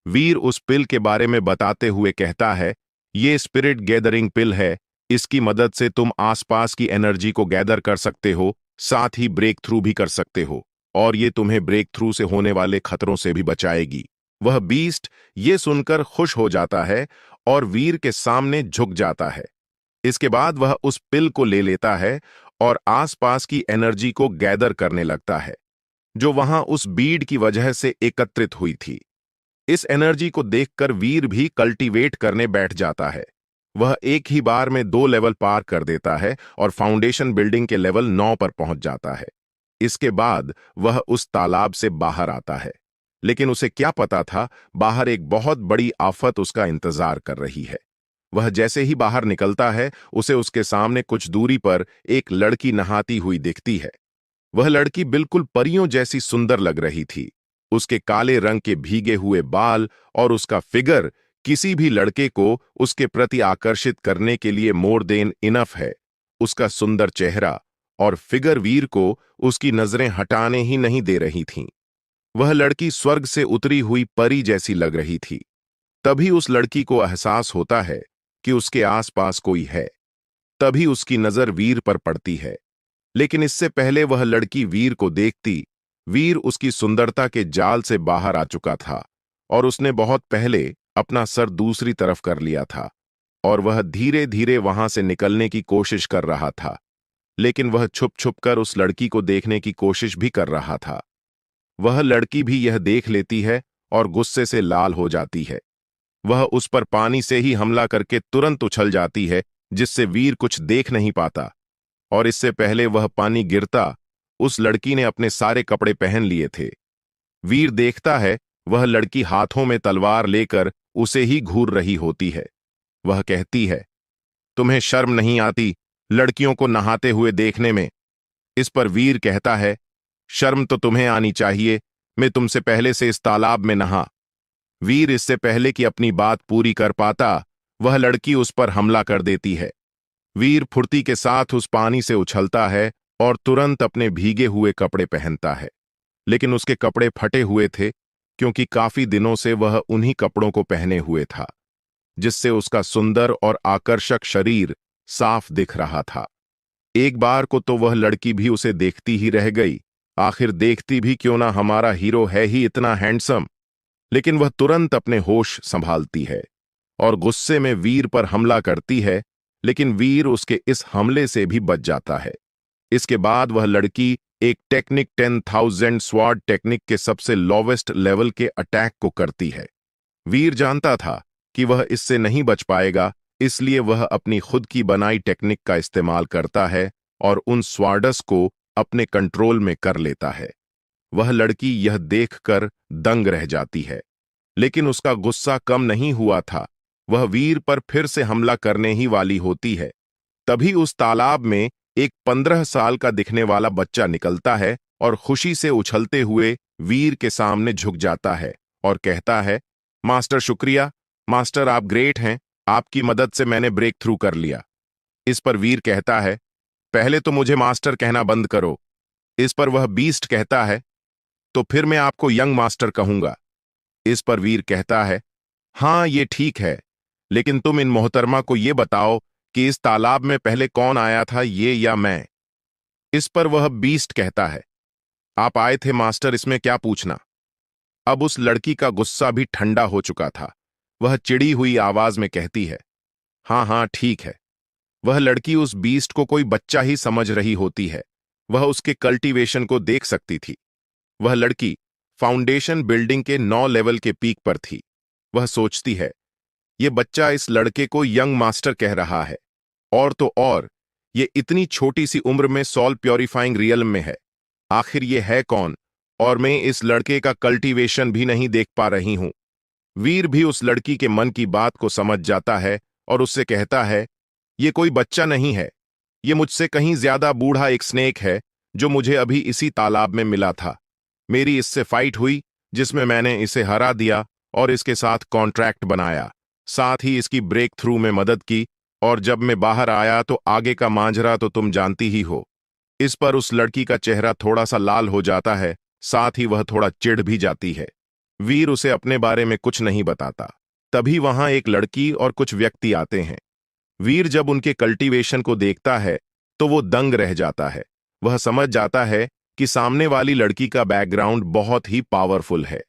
वीर उस पिल के बारे में बताते हुए कहता है, ये स्पिरिट गैदरिंग पिल है। इसकी मदद से तुम आसपास की एनर्जी को गैदर कर सकते हो, साथ ही ब्रेक थ्रू भी कर सकते हो, और ये तुम्हें ब्रेक थ्रू से होने वाले खतरों से भी बचाएगी। वह बीस्ट ये सुनकर खुश हो जाता है और वीर के सामने झुक जाता है। इसके बाद वह उस पिल को ले लेता है और आसपास की एनर्जी को गैदर करने लगता है, जो वहां उस बीड की वजह से एकत्रित हुई थी। इस एनर्जी को देखकर वीर भी कल्टीवेट करने बैठ जाता है। वह एक ही बार में 2 लेवल पार कर देता है और फाउंडेशन बिल्डिंग के लेवल 9 पर पहुंच जाता है। इसके बाद वह उस तालाब से बाहर आता है, लेकिन उसे क्या पता था, बाहर एक बहुत बड़ी आफत उसका इंतजार कर रही है। वह जैसे ही बाहर निकलता है, उसे उसके सामने कुछ दूरी पर एक लड़की नहाती हुई दिखती है। वह लड़की बिल्कुल परियों जैसी सुंदर लग रही थी। उसके काले रंग के भीगे हुए बाल और उसका फिगर किसी भी लड़के को उसके प्रति आकर्षित करने के लिए मोर देन इनफ है। उसका सुंदर चेहरा और फिगर वीर को उसकी नजरें हटाने ही नहीं दे रही थीं। वह लड़की स्वर्ग से उतरी हुई परी जैसी लग रही थी। तभी उस लड़की को एहसास होता है कि उसके आसपास कोई है। तभी उसकी नजर वीर पर पड़ती है, लेकिन इससे पहले वह लड़की वीर को देखती, वीर उसकी सुंदरता के जाल से बाहर आ चुका था और उसने बहुत पहले अपना सर दूसरी तरफ कर लिया था और वह धीरे धीरे वहां से निकलने की कोशिश कर रहा था। लेकिन वह छुप छुप कर उस लड़की को देखने की कोशिश भी कर रहा था। वह लड़की भी यह देख लेती है और गुस्से से लाल हो जाती है। वह उस पर पानी से ही हमला करके तुरंत उछल जाती है, जिससे वीर कुछ देख नहीं पाता। और इससे पहले वह पानी गिरता, उस लड़की ने अपने सारे कपड़े पहन लिए थे। वीर देखता है, वह लड़की हाथों में तलवार लेकर उसे ही घूर रही होती है। वह कहती है, तुम्हें शर्म नहीं आती लड़कियों को नहाते हुए देखने में? इस पर वीर कहता है, शर्म तो तुम्हें आनी चाहिए, मैं तुमसे पहले से इस तालाब में नहा। वीर इससे पहले कि अपनी बात पूरी कर पाता, वह लड़की उस पर हमला कर देती है। वीर फुर्ती के साथ उस पानी से उछलता है और तुरंत अपने भीगे हुए कपड़े पहनता है। लेकिन उसके कपड़े फटे हुए थे, क्योंकि काफी दिनों से वह उन्हीं कपड़ों को पहने हुए था, जिससे उसका सुंदर और आकर्षक शरीर साफ दिख रहा था। एक बार को तो वह लड़की भी उसे देखती ही रह गई। आखिर देखती भी क्यों ना, हमारा हीरो है ही इतना हैंडसम। लेकिन वह तुरंत अपने होश संभालती है और गुस्से में वीर पर हमला करती है, लेकिन वीर उसके इस हमले से भी बच जाता है। इसके बाद वह लड़की एक टेक्निक 10,000 स्वॉर्ड टेक्निक के सबसे लोवेस्ट लेवल के अटैक को करती है। वीर जानता था कि वह इससे नहीं बच पाएगा, इसलिए वह अपनी खुद की बनाई टेक्निक का इस्तेमाल करता है और उन स्वॉर्डस को अपने कंट्रोल में कर लेता है। वह लड़की यह देखकर दंग रह जाती है, लेकिन उसका गुस्सा कम नहीं हुआ था। वह वीर पर फिर से हमला करने ही वाली होती है। तभी उस तालाब में एक 15 साल का दिखने वाला बच्चा निकलता है और खुशी से उछलते हुए वीर के सामने झुक जाता है और कहता है, मास्टर शुक्रिया, मास्टर आप ग्रेट हैं, आपकी मदद से मैंने ब्रेक थ्रू कर लिया। इस पर वीर कहता है, पहले तो मुझे मास्टर कहना बंद करो। इस पर वह बीस्ट कहता है, तो फिर मैं आपको यंग मास्टर कहूंगा। इस पर वीर कहता है, हाँ ये ठीक है, लेकिन तुम इन मोहतरमा को ये बताओ कि इस तालाब में पहले कौन आया था, ये या मैं? इस पर वह बीस्ट कहता है, आप आए थे मास्टर, इसमें क्या पूछना। अब उस लड़की का गुस्सा भी ठंडा हो चुका था। वह चिड़ी हुई आवाज में कहती है, हाँ हाँ ठीक है। वह लड़की उस बीस्ट को कोई बच्चा ही समझ रही होती है। वह उसके कल्टीवेशन को देख सकती थी। वह लड़की फाउंडेशन बिल्डिंग के 9 लेवल के पीक पर थी। वह सोचती है, ये बच्चा इस लड़के को यंग मास्टर कह रहा है, और तो और ये इतनी छोटी सी उम्र में सॉल प्योरीफाइंग रियल्म में है। आखिर ये है कौन, और मैं इस लड़के का कल्टीवेशन भी नहीं देख पा रही हूं। वीर भी उस लड़की के मन की बात को समझ जाता है और उससे कहता है, ये कोई बच्चा नहीं है, ये मुझसे कहीं ज्यादा बूढ़ा एक स्नेक है, जो मुझे अभी इसी तालाब में मिला था। मेरी इससे फाइट हुई, जिसमें मैंने इसे हरा दिया और इसके साथ कॉन्ट्रैक्ट बनाया, साथ ही इसकी ब्रेक थ्रू में मदद की, और जब मैं बाहर आया तो आगे का मांझरा तो तुम जानती ही हो। इस पर उस लड़की का चेहरा थोड़ा सा लाल हो जाता है, साथ ही वह थोड़ा चिढ़ भी जाती है। वीर उसे अपने बारे में कुछ नहीं बताता। तभी वहां एक लड़की और कुछ व्यक्ति आते हैं। वीर जब उनके कल्टीवेशन को देखता है तो वो दंग रह जाता है। वह समझ जाता है कि सामने वाली लड़की का बैकग्राउंड बहुत ही पावरफुल है।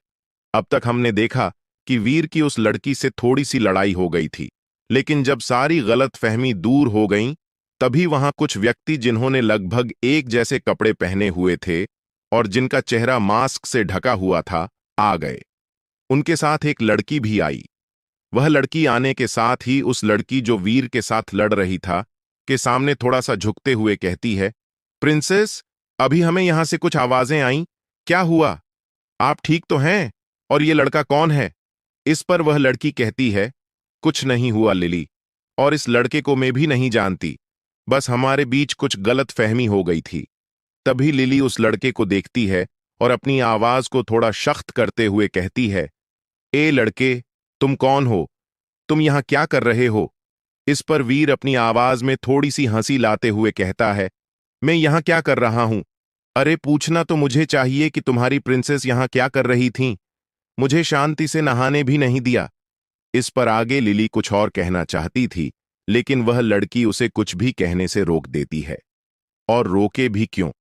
अब तक हमने देखा कि वीर की उस लड़की से थोड़ी सी लड़ाई हो गई थी, लेकिन जब सारी गलतफहमी दूर हो गई, तभी वहां कुछ व्यक्ति जिन्होंने लगभग एक जैसे कपड़े पहने हुए थे और जिनका चेहरा मास्क से ढका हुआ था, आ गए। उनके साथ एक लड़की भी आई। वह लड़की आने के साथ ही उस लड़की जो वीर के साथ लड़ रही था के सामने थोड़ा सा झुकते हुए कहती है, प्रिंसेस, अभी हमें यहां से कुछ आवाजें आईं। क्या हुआ? आप ठीक तो हैं? और ये लड़का कौन है? इस पर वह लड़की कहती है, कुछ नहीं हुआ लिली, और इस लड़के को मैं भी नहीं जानती, बस हमारे बीच कुछ गलत फहमी हो गई थी। तभी लिली उस लड़के को देखती है और अपनी आवाज को थोड़ा सख्त करते हुए कहती है, ए लड़के, तुम कौन हो? तुम यहां क्या कर रहे हो? इस पर वीर अपनी आवाज में थोड़ी सी हंसी लाते हुए कहता है, मैं यहां क्या कर रहा हूं? अरे पूछना तो मुझे चाहिए कि तुम्हारी प्रिंसेस यहां क्या कर रही थीं? मुझे शांति से नहाने भी नहीं दिया। इस पर आगे लिली कुछ और कहना चाहती थी, लेकिन वह लड़की उसे कुछ भी कहने से रोक देती है। और रोके भी क्यों?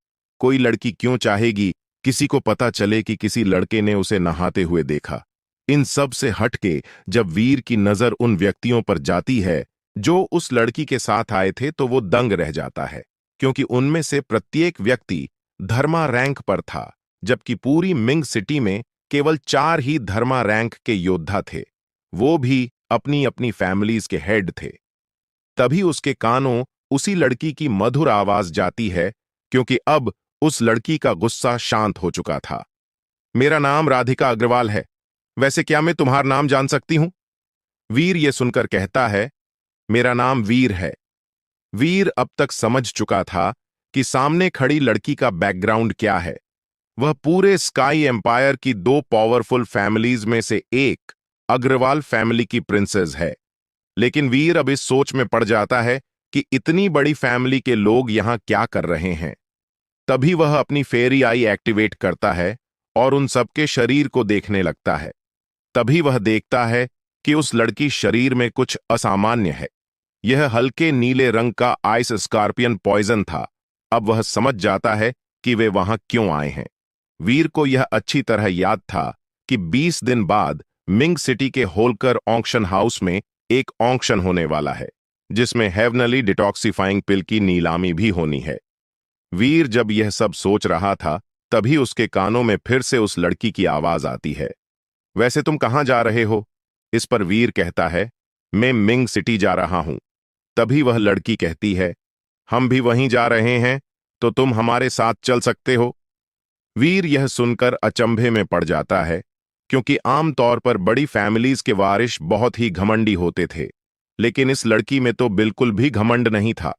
कोई लड़की क्यों चाहेगी किसी को पता चले कि किसी लड़के ने उसे नहाते हुए देखा? इन सब से हटके जब वीर की नजर उन व्यक्तियों पर जाती है जो उस लड़की के साथ आए थे, तो वो दंग रह जाता है, क्योंकि उनमें से प्रत्येक व्यक्ति धर्मा रैंक पर था, जबकि पूरी मिंग सिटी में केवल 4 ही धर्मा रैंक के योद्धा थे। वो भी अपनी अपनी फैमिलीज के हेड थे। तभी उसके कानों उसी लड़की की मधुर आवाज जाती है, क्योंकि अब उस लड़की का गुस्सा शांत हो चुका था। मेरा नाम राधिका अग्रवाल है, वैसे क्या मैं तुम्हारा नाम जान सकती हूं? वीर ये सुनकर कहता है, मेरा नाम वीर है। वीर अब तक समझ चुका था कि सामने खड़ी लड़की का बैकग्राउंड क्या है। वह पूरे स्काई एम्पायर की 2 पावरफुल फैमिलीज में से एक अग्रवाल फैमिली की प्रिंसेस है। लेकिन वीर अब इस सोच में पड़ जाता है कि इतनी बड़ी फैमिली के लोग यहां क्या कर रहे हैं। तभी वह अपनी फेरी आई एक्टिवेट करता है और उन सबके शरीर को देखने लगता है। तभी वह देखता है कि उस लड़की शरीर में कुछ असामान्य है। यह हल्के नीले रंग का आइस स्कॉर्पियन पॉइजन था। अब वह समझ जाता है कि वे वहां क्यों आए हैं। वीर को यह अच्छी तरह याद था कि 20 दिन बाद मिंग सिटी के होलकर ऑक्शन हाउस में एक ऑक्शन होने वाला है, जिसमें हेवनली डिटॉक्सिफाइंग पिल की नीलामी भी होनी है। वीर जब यह सब सोच रहा था, तभी उसके कानों में फिर से उस लड़की की आवाज आती है, वैसे तुम कहां जा रहे हो? इस पर वीर कहता है, मैं मिंग सिटी जा रहा हूं। तभी वह लड़की कहती है, हम भी वहीं जा रहे हैं, तो तुम हमारे साथ चल सकते हो। वीर यह सुनकर अचंभे में पड़ जाता है, क्योंकि आमतौर पर बड़ी फैमिलीज के वारिस बहुत ही घमंडी होते थे, लेकिन इस लड़की में तो बिल्कुल भी घमंड नहीं था।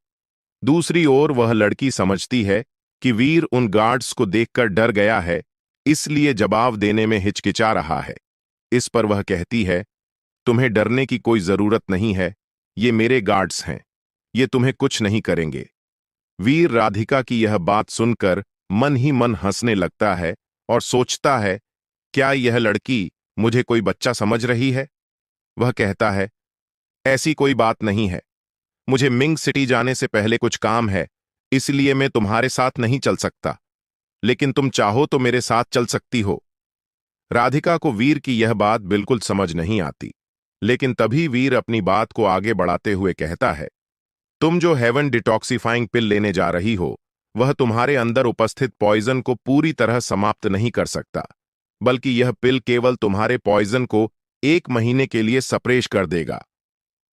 दूसरी ओर वह लड़की समझती है कि वीर उन गार्ड्स को देखकर डर गया है, इसलिए जवाब देने में हिचकिचा रहा है। इस पर वह कहती है, तुम्हें डरने की कोई जरूरत नहीं है, ये मेरे गार्ड्स हैं, ये तुम्हें कुछ नहीं करेंगे। वीर राधिका की यह बात सुनकर मन ही मन हंसने लगता है और सोचता है, क्या यह लड़की मुझे कोई बच्चा समझ रही है? वह कहता है, ऐसी कोई बात नहीं है, मुझे मिंग सिटी जाने से पहले कुछ काम है, इसलिए मैं तुम्हारे साथ नहीं चल सकता, लेकिन तुम चाहो तो मेरे साथ चल सकती हो। राधिका को वीर की यह बात बिल्कुल समझ नहीं आती, लेकिन तभी वीर अपनी बात को आगे बढ़ाते हुए कहता है, तुम जो हेवन डिटॉक्सिफाइंग पिल लेने जा रही हो, वह तुम्हारे अंदर उपस्थित पॉइजन को पूरी तरह समाप्त नहीं कर सकता, बल्कि यह पिल केवल तुम्हारे पॉइजन को 1 महीने के लिए सप्रेश कर देगा।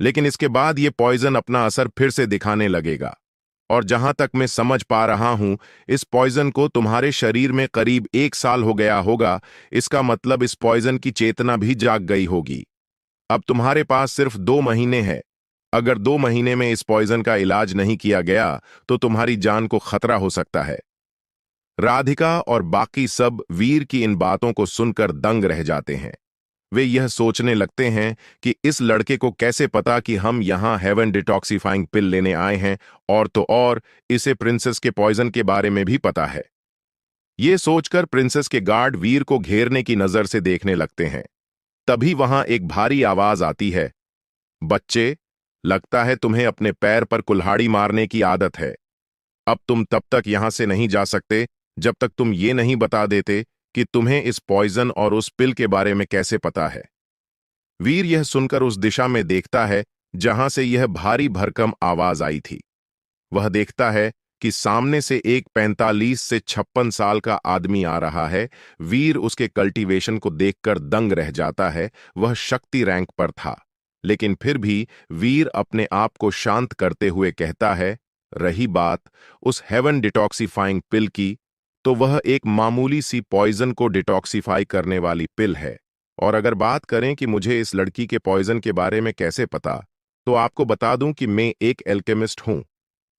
लेकिन इसके बाद यह पॉइजन अपना असर फिर से दिखाने लगेगा, और जहां तक मैं समझ पा रहा हूं, इस पॉइजन को तुम्हारे शरीर में करीब 1 साल हो गया होगा। इसका मतलब इस पॉइजन की चेतना भी जाग गई होगी। अब तुम्हारे पास सिर्फ 2 महीने हैं। अगर 2 महीने में इस पॉइजन का इलाज नहीं किया गया तो तुम्हारी जान को खतरा हो सकता है। राधिका और बाकी सब वीर की इन बातों को सुनकर दंग रह जाते हैं। वे यह सोचने लगते हैं कि इस लड़के को कैसे पता कि हम यहाँ हेवन डिटॉक्सिफाइंग पिल लेने आए हैं, और तो और इसे प्रिंसेस के पॉइजन के बारे में भी पता है। ये सोचकर प्रिंसेस के गार्ड वीर को घेरने की नजर से देखने लगते हैं। तभी वहां एक भारी आवाज आती है, बच्चे, लगता है तुम्हें अपने पैर पर कुल्हाड़ी मारने की आदत है। अब तुम तब तक यहां से नहीं जा सकते जब तक तुम ये नहीं बता देते कि तुम्हें इस पॉइजन और उस पिल के बारे में कैसे पता है। वीर यह सुनकर उस दिशा में देखता है जहां से यह भारी भरकम आवाज आई थी। वह देखता है कि सामने से एक 45 से 56 साल का आदमी आ रहा है। वीर उसके कल्टीवेशन को देखकर दंग रह जाता है। वह शक्ति रैंक पर था, लेकिन फिर भी वीर अपने आप को शांत करते हुए कहता है, रही बात उस हेवन डिटॉक्सिफाइंग पिल की, तो वह एक मामूली सी पॉइजन को डिटॉक्सिफाई करने वाली पिल है। और अगर बात करें कि मुझे इस लड़की के पॉइजन के बारे में कैसे पता, तो आपको बता दूं कि मैं एक एल्केमिस्ट हूं।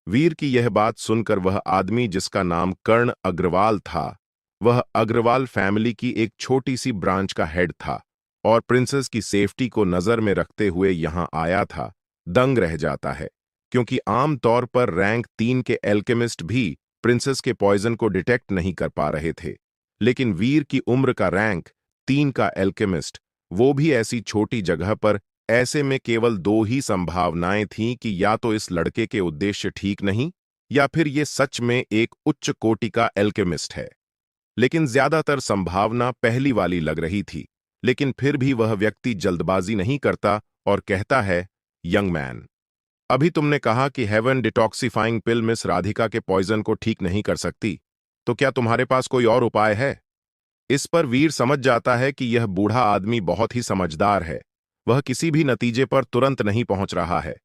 वीर की यह बात सुनकर वह आदमी, जिसका नाम कर्ण अग्रवाल था, वह अग्रवाल फैमिली की एक छोटी सी ब्रांच का हेड था और प्रिंसेस की सेफ्टी को नजर में रखते हुए यहां आया था, दंग रह जाता है। क्योंकि आमतौर पर रैंक 3 के एल्केमिस्ट भी प्रिंसेस के पॉइजन को डिटेक्ट नहीं कर पा रहे थे, लेकिन वीर की उम्र का रैंक 3 का एल्केमिस्ट, वो भी ऐसी छोटी जगह पर। ऐसे में केवल दो ही संभावनाएं थीं कि या तो इस लड़के के उद्देश्य ठीक नहीं, या फिर ये सच में एक उच्च कोटि का एल्केमिस्ट है। लेकिन ज्यादातर संभावना पहली वाली लग रही थी। लेकिन फिर भी वह व्यक्ति जल्दबाजी नहीं करता और कहता है, यंग मैन, अभी तुमने कहा कि हेवन डिटॉक्सिफाइंग पिल मिस राधिका के पॉइजन को ठीक नहीं कर सकती, तो क्या तुम्हारे पास कोई और उपाय है? इस पर वीर समझ जाता है कि यह बूढ़ा आदमी बहुत ही समझदार है। वह किसी भी नतीजे पर तुरंत नहीं पहुंच रहा है।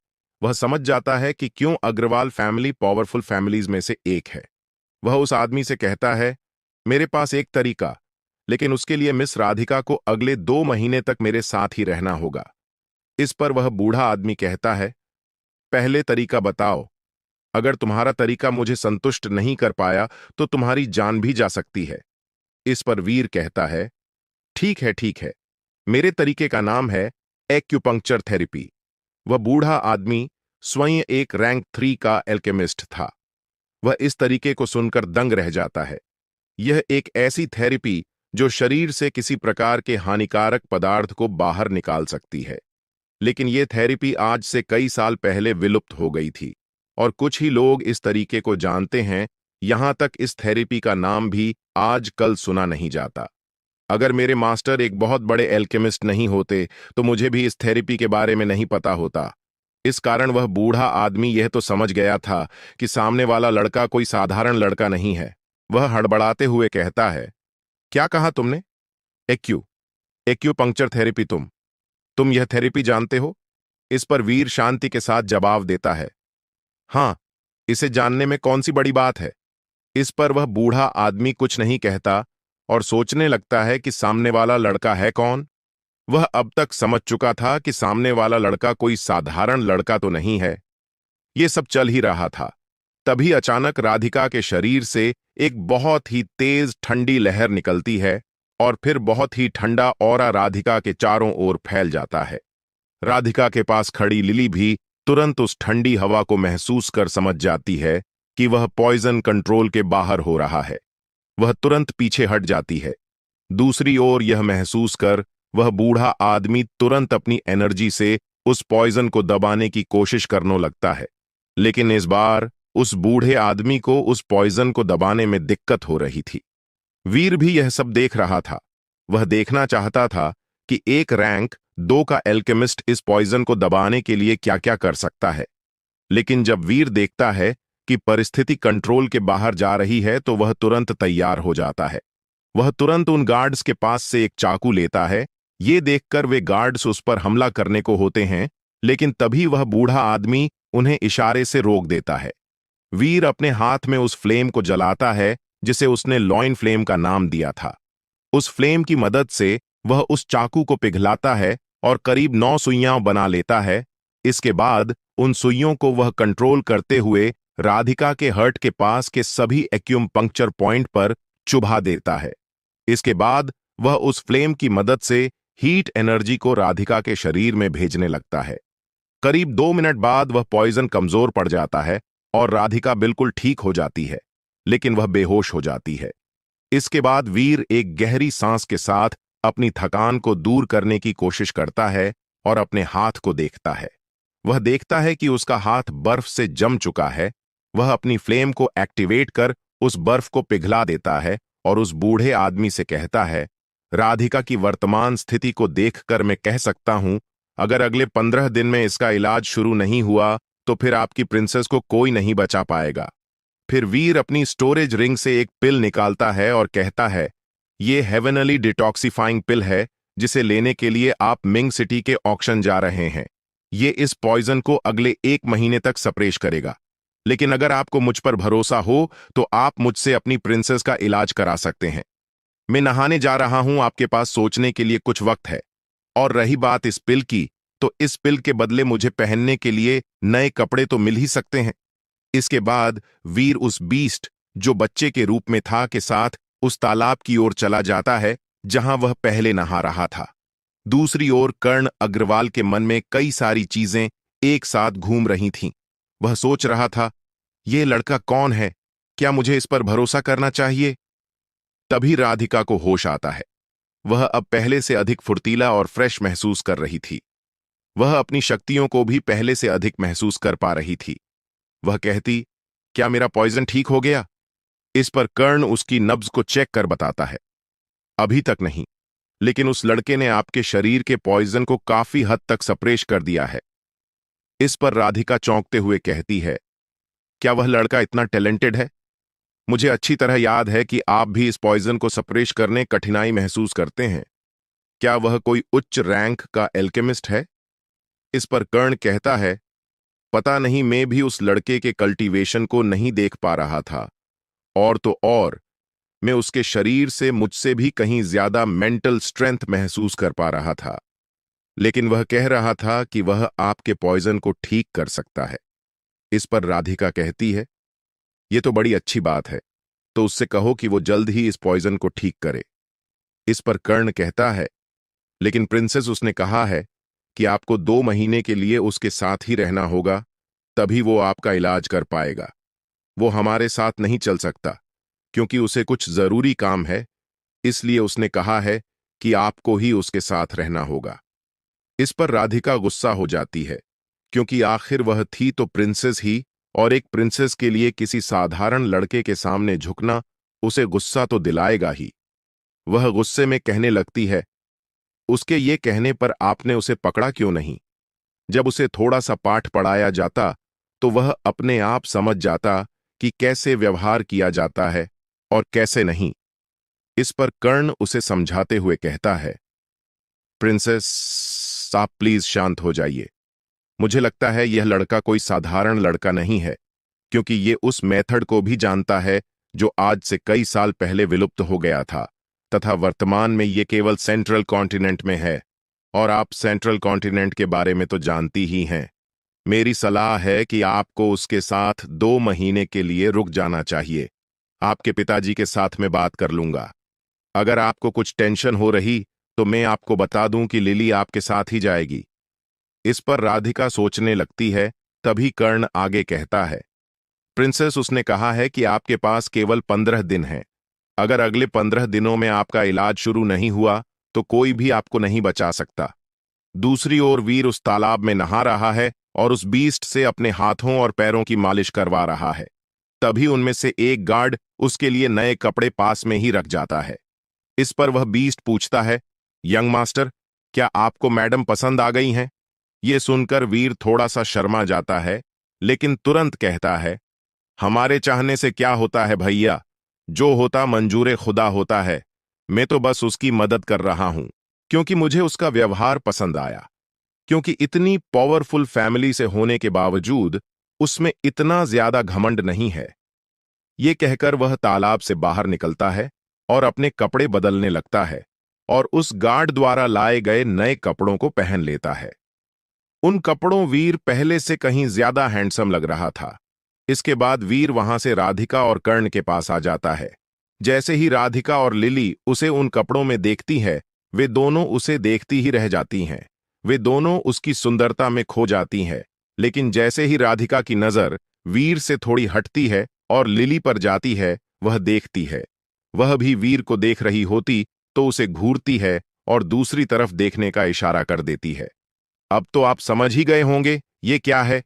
वह समझ जाता है कि क्यों अग्रवाल फैमिली पावरफुल फैमिलीज में से एक है। वह उस आदमी से कहता है, मेरे पास एक तरीका, लेकिन उसके लिए मिस राधिका को अगले 2 महीने तक मेरे साथ ही रहना होगा। इस पर वह बूढ़ा आदमी कहता है, पहले तरीका बताओ। अगर तुम्हारा तरीका मुझे संतुष्ट नहीं कर पाया तो तुम्हारी जान भी जा सकती है। इस पर वीर कहता है, ठीक है ठीक है, मेरे तरीके का नाम है एक्यूपंक्चर थेरेपी। वह बूढ़ा आदमी स्वयं एक रैंक 3 का एल्केमिस्ट था। वह इस तरीके को सुनकर दंग रह जाता है। यह एक ऐसी थेरेपी जो शरीर से किसी प्रकार के हानिकारक पदार्थ को बाहर निकाल सकती है। लेकिन यह थेरेपी आज से कई साल पहले विलुप्त हो गई थी और कुछ ही लोग इस तरीके को जानते हैं। यहां तक इस थेरेपी का नाम भी आजकल सुना नहीं जाता। अगर मेरे मास्टर एक बहुत बड़े एल्केमिस्ट नहीं होते तो मुझे भी इस थेरेपी के बारे में नहीं पता होता। इस कारण वह बूढ़ा आदमी यह तो समझ गया था कि सामने वाला लड़का कोई साधारण लड़का नहीं है। वह हड़बड़ाते हुए कहता है, क्या कहा तुमने? Acupuncture therapy? तुम यह थेरेपी जानते हो? इस पर वीर शांति के साथ जवाब देता है, हाँ, इसे जानने में कौन सी बड़ी बात है। इस पर वह बूढ़ा आदमी कुछ नहीं कहता और सोचने लगता है कि सामने वाला लड़का है कौन। वह अब तक समझ चुका था कि सामने वाला लड़का कोई साधारण लड़का तो नहीं है। ये सब चल ही रहा था, तभी अचानक राधिका के शरीर से एक बहुत ही तेज ठंडी लहर निकलती है और फिर बहुत ही ठंडा ऑरा राधिका के चारों ओर फैल जाता है। राधिका के पास खड़ी लिली भी तुरंत उस ठंडी हवा को महसूस कर समझ जाती है कि वह पॉइजन कंट्रोल के बाहर हो रहा है। वह तुरंत पीछे हट जाती है। दूसरी ओर यह महसूस कर वह बूढ़ा आदमी तुरंत अपनी एनर्जी से उस पॉइजन को दबाने की कोशिश करने लगता है। लेकिन इस बार उस बूढ़े आदमी को उस पॉइजन को दबाने में दिक्कत हो रही थी। वीर भी यह सब देख रहा था। वह देखना चाहता था कि एक रैंक 2 का एल्केमिस्ट इस पॉइजन को दबाने के लिए क्या क्या कर सकता है। लेकिन जब वीर देखता है कि परिस्थिति कंट्रोल के बाहर जा रही है तो वह तुरंत तैयार हो जाता है। वह तुरंत उन गार्ड्स के पास से एक चाकू लेता है। ये देखकर वे गार्ड्स उस पर हमला करने को होते हैं, लेकिन तभी वह बूढ़ा आदमी उन्हें इशारे से रोक देता है। वीर अपने हाथ में उस फ्लेम को जलाता है जिसे उसने लॉइन फ्लेम का नाम दिया था। उस फ्लेम की मदद से वह उस चाकू को पिघलाता है और करीब 9 सुइयां बना लेता है। इसके बाद उन सुइयों को वह कंट्रोल करते हुए राधिका के हर्ट के पास के सभी एक्यूपंक्चर पॉइंट पर चुभा देता है। इसके बाद वह उस फ्लेम की मदद से हीट एनर्जी को राधिका के शरीर में भेजने लगता है। करीब 2 मिनट बाद वह पॉइजन कमजोर पड़ जाता है और राधिका बिल्कुल ठीक हो जाती है, लेकिन वह बेहोश हो जाती है। इसके बाद वीर एक गहरी सांस के साथ अपनी थकान को दूर करने की कोशिश करता है और अपने हाथ को देखता है। वह देखता है कि उसका हाथ बर्फ से जम चुका है। वह अपनी फ्लेम को एक्टिवेट कर उस बर्फ को पिघला देता है और उस बूढ़े आदमी से कहता है, राधिका की वर्तमान स्थिति को देखकर मैं कह सकता हूं, अगर अगले 15 दिन में इसका इलाज शुरू नहीं हुआ तो फिर आपकी प्रिंसेस को कोई नहीं बचा पाएगा। फिर वीर अपनी स्टोरेज रिंग से एक पिल निकालता है और कहता है, ये हेवनली डिटॉक्सिफाइंग पिल है जिसे लेने के लिए आप मिंग सिटी के ऑक्शन जा रहे हैं। ये इस पॉइजन को अगले 1 महीने तक सप्रेश करेगा। लेकिन अगर आपको मुझ पर भरोसा हो तो आप मुझसे अपनी प्रिंसेस का इलाज करा सकते हैं। मैं नहाने जा रहा हूं, आपके पास सोचने के लिए कुछ वक्त है। और रही बात इस पिल की, तो इस पिल के बदले मुझे पहनने के लिए नए कपड़े तो मिल ही सकते हैं। इसके बाद वीर उस बीस्ट जो बच्चे के रूप में था के साथ उस तालाब की ओर चला जाता है जहां वह पहले नहा रहा था। दूसरी ओर कर्ण अग्रवाल के मन में कई सारी चीजें एक साथ घूम रही थीं। वह सोच रहा था, यह लड़का कौन है? क्या मुझे इस पर भरोसा करना चाहिए? तभी राधिका को होश आता है। वह अब पहले से अधिक फुर्तीला और फ्रेश महसूस कर रही थी। वह अपनी शक्तियों को भी पहले से अधिक महसूस कर पा रही थी। वह कहती, क्या मेरा पॉइजन ठीक हो गया? इस पर कर्ण उसकी नब्ज को चेक कर बताता है, अभी तक नहीं, लेकिन उस लड़के ने आपके शरीर के पॉइजन को काफी हद तक सप्रेश कर दिया है। इस पर राधिका चौंकते हुए कहती है, क्या वह लड़का इतना टैलेंटेड है? मुझे अच्छी तरह याद है कि आप भी इस पॉइजन को सप्रेश करने कठिनाई महसूस करते हैं। क्या वह कोई उच्च रैंक का एल्केमिस्ट है? इस पर कर्ण कहता है, पता नहीं, मैं भी उस लड़के के कल्टीवेशन को नहीं देख पा रहा था। और तो और, मैं उसके शरीर से मुझसे भी कहीं ज्यादा मेंटल स्ट्रेंथ महसूस कर पा रहा था। लेकिन वह कह रहा था कि वह आपके पॉइजन को ठीक कर सकता है। इस पर राधिका कहती है, यह तो बड़ी अच्छी बात है, तो उससे कहो कि वो जल्द ही इस पॉइजन को ठीक करे। इस पर कर्ण कहता है, लेकिन प्रिंसेस, उसने कहा है कि आपको 2 महीने के लिए उसके साथ ही रहना होगा, तभी वो आपका इलाज कर पाएगा। वो हमारे साथ नहीं चल सकता क्योंकि उसे कुछ जरूरी काम है, इसलिए उसने कहा है कि आपको ही उसके साथ रहना होगा। इस पर राधिका गुस्सा हो जाती है, क्योंकि आखिर वह थी तो प्रिंसेस ही, और एक प्रिंसेस के लिए किसी साधारण लड़के के सामने झुकना उसे गुस्सा तो दिलाएगा ही। वह गुस्से में कहने लगती है, उसके ये कहने पर आपने उसे पकड़ा क्यों नहीं? जब उसे थोड़ा सा पाठ पढ़ाया जाता तो वह अपने आप समझ जाता कि कैसे व्यवहार किया जाता है और कैसे नहीं। इस पर कर्ण उसे समझाते हुए कहता है, प्रिंसेस, आप प्लीज शांत हो जाइए। मुझे लगता है यह लड़का कोई साधारण लड़का नहीं है, क्योंकि ये उस मेथड को भी जानता है जो आज से कई साल पहले विलुप्त हो गया था, तथा वर्तमान में ये केवल सेंट्रल कॉन्टिनेंट में है। और आप सेंट्रल कॉन्टिनेंट के बारे में तो जानती ही हैं। मेरी सलाह है कि आपको उसके साथ 2 महीने के लिए रुक जाना चाहिए। आपके पिताजी के साथ मैं बात कर लूंगा। अगर आपको कुछ टेंशन हो रही तो मैं आपको बता दूं कि लिली आपके साथ ही जाएगी। इस पर राधिका सोचने लगती है। तभी कर्ण आगे कहता है, प्रिंसेस, उसने कहा है कि आपके पास केवल 15 दिन हैं। अगर अगले 15 दिनों में आपका इलाज शुरू नहीं हुआ तो कोई भी आपको नहीं बचा सकता। दूसरी ओर वीर उस तालाब में नहा रहा है और उस बीस्ट से अपने हाथों और पैरों की मालिश करवा रहा है। तभी उनमें से एक गार्ड उसके लिए नए कपड़े पास में ही रख जाता है। इस पर वह बीस्ट पूछता है, यंग मास्टर, क्या आपको मैडम पसंद आ गई हैं? ये सुनकर वीर थोड़ा सा शर्मा जाता है, लेकिन तुरंत कहता है, हमारे चाहने से क्या होता है भैया, जो होता मंजूरे खुदा होता है। मैं तो बस उसकी मदद कर रहा हूं क्योंकि मुझे उसका व्यवहार पसंद आया, क्योंकि इतनी पावरफुल फैमिली से होने के बावजूद उसमें इतना ज्यादा घमंड नहीं है। ये कहकर वह तालाब से बाहर निकलता है और अपने कपड़े बदलने लगता है और उस गार्ड द्वारा लाए गए नए कपड़ों को पहन लेता है। उन कपड़ों वीर पहले से कहीं ज्यादा हैंडसम लग रहा था। इसके बाद वीर वहां से राधिका और कर्ण के पास आ जाता है। जैसे ही राधिका और लिली उसे उन कपड़ों में देखती है, वे दोनों उसे देखती ही रह जाती हैं। वे दोनों उसकी सुंदरता में खो जाती हैं। लेकिन जैसे ही राधिका की नजर वीर से थोड़ी हटती है और लिली पर जाती है, वह देखती है। वह भी वीर को देख रही होती तो उसे घूरती है और दूसरी तरफ देखने का इशारा कर देती है। अब तो आप समझ ही गए होंगे ये क्या है।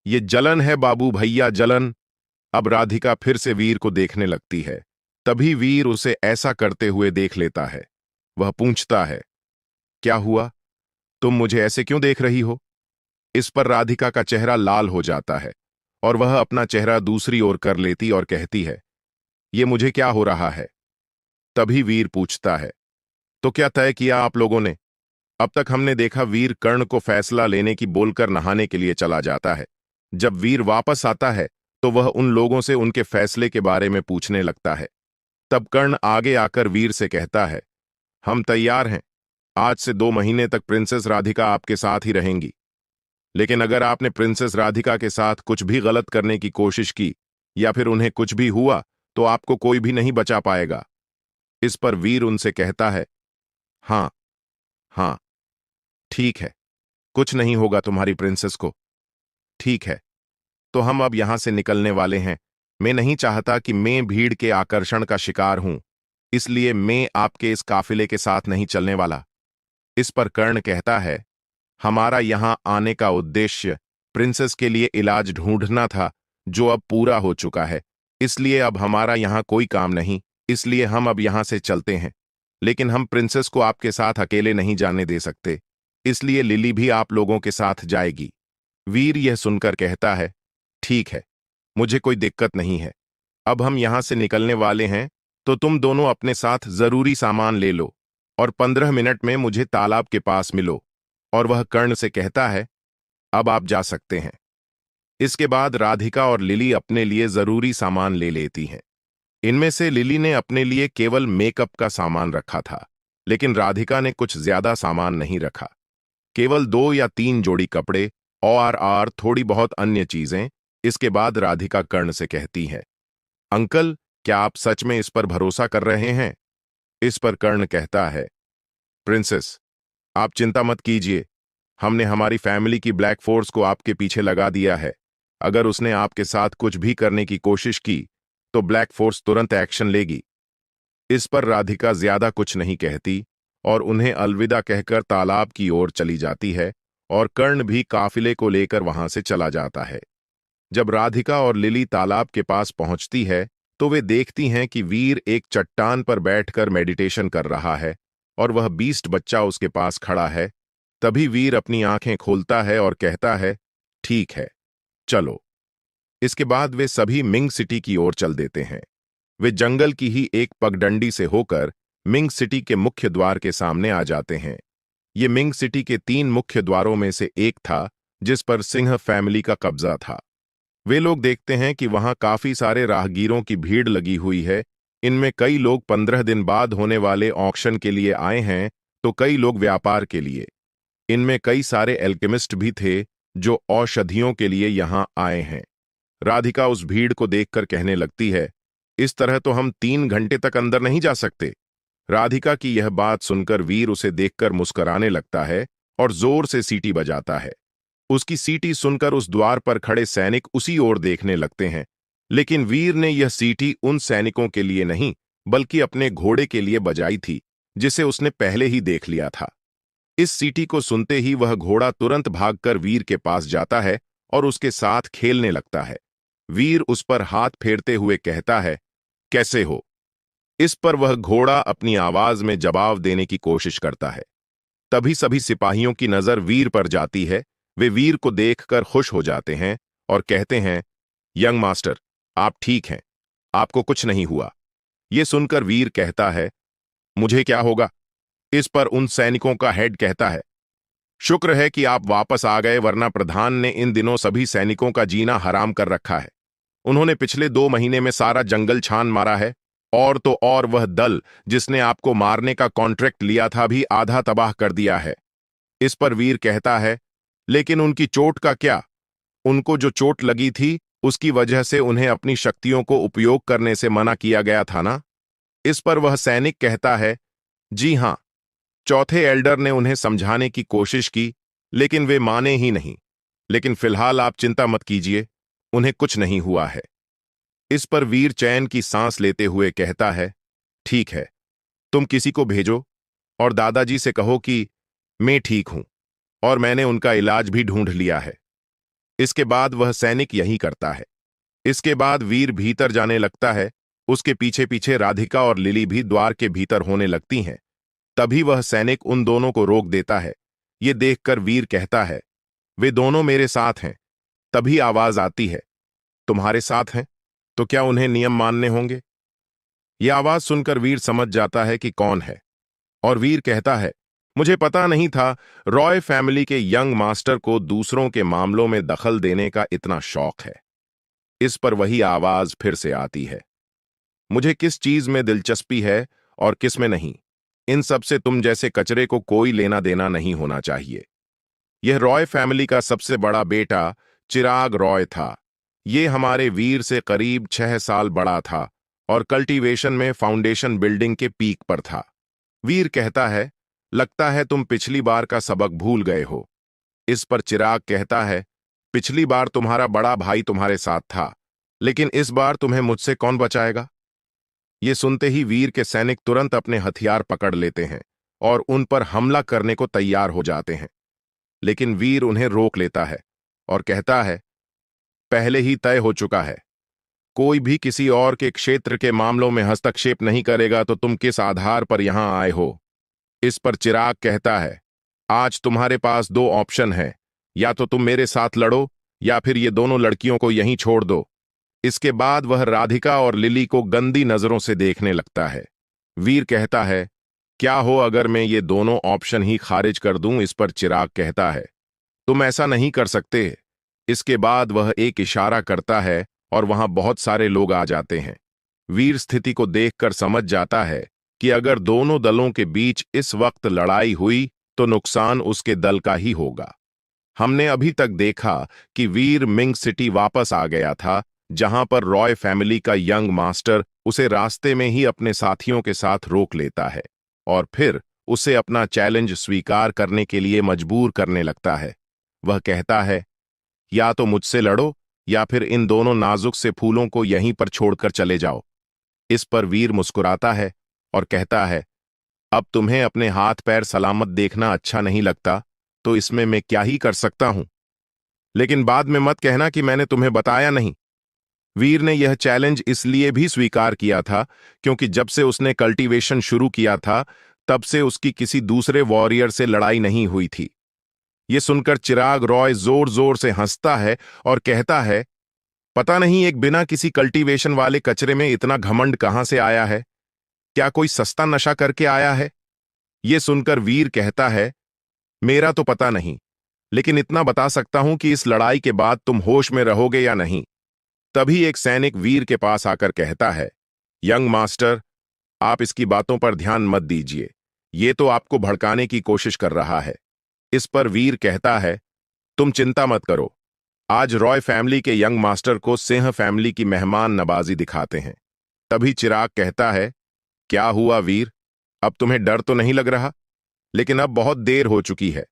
ये जलन है बाबू भैया, जलन। अब राधिका फिर से वीर को देखने लगती है। तभी वीर उसे ऐसा करते हुए देख लेता है। वह पूछता है, क्या हुआ? तुम मुझे ऐसे क्यों देख रही हो? इस पर राधिका का चेहरा लाल हो जाता है और वह अपना चेहरा दूसरी ओर कर लेती और कहती है, ये मुझे क्या हो रहा है? तभी वीर पूछता है, तो क्या तय किया आप लोगों ने? अब तक हमने देखा वीर कर्ण को फैसला लेने की बोलकर नहाने के लिए चला जाता है। जब वीर वापस आता है तो वह उन लोगों से उनके फैसले के बारे में पूछने लगता है। तब कर्ण आगे आकर वीर से कहता है, हम तैयार हैं। आज से 2 महीने तक प्रिंसेस राधिका आपके साथ ही रहेंगी। लेकिन अगर आपने प्रिंसेस राधिका के साथ कुछ भी गलत करने की कोशिश की या फिर उन्हें कुछ भी हुआ तो आपको कोई भी नहीं बचा पाएगा। इस पर वीर उनसे कहता है, हाँ हाँ, ठीक है, कुछ नहीं होगा तुम्हारी प्रिंसेस को। ठीक है, तो हम अब यहां से निकलने वाले हैं। मैं नहीं चाहता कि मैं भीड़ के आकर्षण का शिकार हूं, इसलिए मैं आपके इस काफिले के साथ नहीं चलने वाला। इस पर कर्ण कहता है, हमारा यहां आने का उद्देश्य प्रिंसेस के लिए इलाज ढूंढना था, जो अब पूरा हो चुका है। इसलिए अब हमारा यहां कोई काम नहीं, इसलिए हम अब यहां से चलते हैं। लेकिन हम प्रिंसेस को आपके साथ अकेले नहीं जाने दे सकते, इसलिए लिली भी आप लोगों के साथ जाएगी। वीर यह सुनकर कहता है, ठीक है, मुझे कोई दिक्कत नहीं है। अब हम यहां से निकलने वाले हैं, तो तुम दोनों अपने साथ जरूरी सामान ले लो और 15 मिनट में मुझे तालाब के पास मिलो। और वह कर्ण से कहता है, अब आप जा सकते हैं। इसके बाद राधिका और लिली अपने लिए जरूरी सामान ले लेती हैं। इनमें से लिली ने अपने लिए केवल मेकअप का सामान रखा था, लेकिन राधिका ने कुछ ज्यादा सामान नहीं रखा। केवल 2 या 3 जोड़ी कपड़े और थोड़ी बहुत अन्य चीजें। इसके बाद राधिका कर्ण से कहती है, अंकल, क्या आप सच में इस पर भरोसा कर रहे हैं? इस पर कर्ण कहता है, प्रिंसेस, आप चिंता मत कीजिए। हमने हमारी फैमिली की ब्लैक फोर्स को आपके पीछे लगा दिया है। अगर उसने आपके साथ कुछ भी करने की कोशिश की तो ब्लैक फोर्स तुरंत एक्शन लेगी। इस पर राधिका ज्यादा कुछ नहीं कहती और उन्हें अलविदा कहकर तालाब की ओर चली जाती है और कर्ण भी काफिले को लेकर वहां से चला जाता है। जब राधिका और लिली तालाब के पास पहुंचती है तो वे देखती हैं कि वीर एक चट्टान पर बैठकर मेडिटेशन कर रहा है और वह बीस्ट बच्चा उसके पास खड़ा है। तभी वीर अपनी आंखें खोलता है और कहता है, ठीक है, चलो। इसके बाद वे सभी मिंग सिटी की ओर चल देते हैं। वे जंगल की ही एक पगडंडी से होकर मिंग सिटी के मुख्य द्वार के सामने आ जाते हैं। ये मिंग सिटी के 3 मुख्य द्वारों में से एक था, जिस पर सिंह फैमिली का कब्जा था। वे लोग देखते हैं कि वहां काफी सारे राहगीरों की भीड़ लगी हुई है। इनमें कई लोग 15 दिन बाद होने वाले ऑक्शन के लिए आए हैं, तो कई लोग व्यापार के लिए। इनमें कई सारे एल्केमिस्ट भी थे जो औषधियों के लिए यहां आए हैं। राधिका उस भीड़ को देखकर कहने लगती है, इस तरह तो हम 3 घंटे तक अंदर नहीं जा सकते। राधिका की यह बात सुनकर वीर उसे देखकर मुस्कुराने लगता है और जोर से सीटी बजाता है। उसकी सीटी सुनकर उस द्वार पर खड़े सैनिक उसी ओर देखने लगते हैं, लेकिन वीर ने यह सीटी उन सैनिकों के लिए नहीं बल्कि अपने घोड़े के लिए बजाई थी, जिसे उसने पहले ही देख लिया था। इस सीटी को सुनते ही वह घोड़ा तुरंत भागकर वीर के पास जाता है और उसके साथ खेलने लगता है। वीर उस पर हाथ फेरते हुए कहता है, कैसे हो? इस पर वह घोड़ा अपनी आवाज में जवाब देने की कोशिश करता है। तभी सभी सिपाहियों की नजर वीर पर जाती है। वे वीर को देखकर खुश हो जाते हैं और कहते हैं, यंग मास्टर, आप ठीक हैं, आपको कुछ नहीं हुआ। यह सुनकर वीर कहता है, मुझे क्या होगा? इस पर उन सैनिकों का हेड कहता है, शुक्र है कि आप वापस आ गए, वरना प्रधान ने इन दिनों सभी सैनिकों का जीना हराम कर रखा है। उन्होंने पिछले 2 महीने में सारा जंगल छान मारा है, और तो और वह दल जिसने आपको मारने का कॉन्ट्रैक्ट लिया था भी आधा तबाह कर दिया है। इस पर वीर कहता है, लेकिन उनकी चोट का क्या? उनको जो चोट लगी थी उसकी वजह से उन्हें अपनी शक्तियों को उपयोग करने से मना किया गया था ना? इस पर वह सैनिक कहता है, जी हां, चौथे एल्डर ने उन्हें समझाने की कोशिश की, लेकिन वे माने ही नहीं। लेकिन फिलहाल आप चिंता मत कीजिए, उन्हें कुछ नहीं हुआ है। इस पर वीर चैन की सांस लेते हुए कहता है, ठीक है, तुम किसी को भेजो और दादाजी से कहो कि मैं ठीक हूं और मैंने उनका इलाज भी ढूंढ लिया है। इसके बाद वह सैनिक यही करता है। इसके बाद वीर भीतर जाने लगता है। उसके पीछे पीछे राधिका और लिली भी द्वार के भीतर होने लगती हैं। तभी वह सैनिक उन दोनों को रोक देता है। ये देखकर वीर कहता है, वे दोनों मेरे साथ हैं। तभी आवाज आती है, तुम्हारे साथ हैं तो क्या उन्हें नियम मानने होंगे? यह आवाज सुनकर वीर समझ जाता है कि कौन है, और वीर कहता है, मुझे पता नहीं था रॉय फैमिली के यंग मास्टर को दूसरों के मामलों में दखल देने का इतना शौक है। इस पर वही आवाज फिर से आती है, मुझे किस चीज में दिलचस्पी है और किस में नहीं, इन सब से तुम जैसे कचरे को कोई लेना देना नहीं होना चाहिए। यह रॉय फैमिली का सबसे बड़ा बेटा चिराग रॉय था। ये हमारे वीर से करीब 6 साल बड़ा था और कल्टीवेशन में फाउंडेशन बिल्डिंग के पीक पर था। वीर कहता है, लगता है तुम पिछली बार का सबक भूल गए हो। इस पर चिराग कहता है, पिछली बार तुम्हारा बड़ा भाई तुम्हारे साथ था, लेकिन इस बार तुम्हें मुझसे कौन बचाएगा? ये सुनते ही वीर के सैनिक तुरंत अपने हथियार पकड़ लेते हैं और उन पर हमला करने को तैयार हो जाते हैं। लेकिन वीर उन्हें रोक लेता है और कहता है, पहले ही तय हो चुका है, कोई भी किसी और के क्षेत्र के मामलों में हस्तक्षेप नहीं करेगा, तो तुम किस आधार पर यहां आए हो? इस पर चिराग कहता है, आज तुम्हारे पास 2 ऑप्शन हैं, या तो तुम मेरे साथ लड़ो या फिर ये दोनों लड़कियों को यहीं छोड़ दो। इसके बाद वह राधिका और लिली को गंदी नजरों से देखने लगता है। वीर कहता है, क्या हो अगर मैं ये दोनों ऑप्शन ही खारिज कर दूं? इस पर चिराग कहता है, तुम ऐसा नहीं कर सकते। इसके बाद वह एक इशारा करता है और वहां बहुत सारे लोग आ जाते हैं। वीर स्थिति को देखकर समझ जाता है कि अगर दोनों दलों के बीच इस वक्त लड़ाई हुई तो नुकसान उसके दल का ही होगा। हमने अभी तक देखा कि वीर मिंग सिटी वापस आ गया था, जहां पर रॉय फैमिली का यंग मास्टर उसे रास्ते में ही अपने साथियों के साथ रोक लेता है और फिर उसे अपना चैलेंज स्वीकार करने के लिए मजबूर करने लगता है। वह कहता है, या तो मुझसे लड़ो या फिर इन दोनों नाजुक से फूलों को यहीं पर छोड़कर चले जाओ। इस पर वीर मुस्कुराता है और कहता है, अब तुम्हें अपने हाथ पैर सलामत देखना अच्छा नहीं लगता, तो इसमें मैं क्या ही कर सकता हूं। लेकिन बाद में मत कहना कि मैंने तुम्हें बताया नहीं। वीर ने यह चैलेंज इसलिए भी स्वीकार किया था क्योंकि जब से उसने कल्टीवेशन शुरू किया था, तब से उसकी किसी दूसरे वॉरियर से लड़ाई नहीं हुई थी। यह सुनकर चिराग रॉय जोर जोर से हंसता है और कहता है, पता नहीं एक बिना किसी कल्टीवेशन वाले कचरे में इतना घमंड कहां से आया है? क्या कोई सस्ता नशा करके आया है? यह सुनकर वीर कहता है, मेरा तो पता नहीं, लेकिन इतना बता सकता हूं कि इस लड़ाई के बाद तुम होश में रहोगे या नहीं। तभी एक सैनिक वीर के पास आकर कहता है, यंग मास्टर, आप इसकी बातों पर ध्यान मत दीजिए, ये तो आपको भड़काने की कोशिश कर रहा है। इस पर वीर कहता है, तुम चिंता मत करो, आज रॉय फैमिली के यंग मास्टर को सिंह फैमिली की मेहमान नवाजी दिखाते हैं। तभी चिराग कहता है, क्या हुआ वीर, अब तुम्हें डर तो नहीं लग रहा? लेकिन अब बहुत देर हो चुकी है।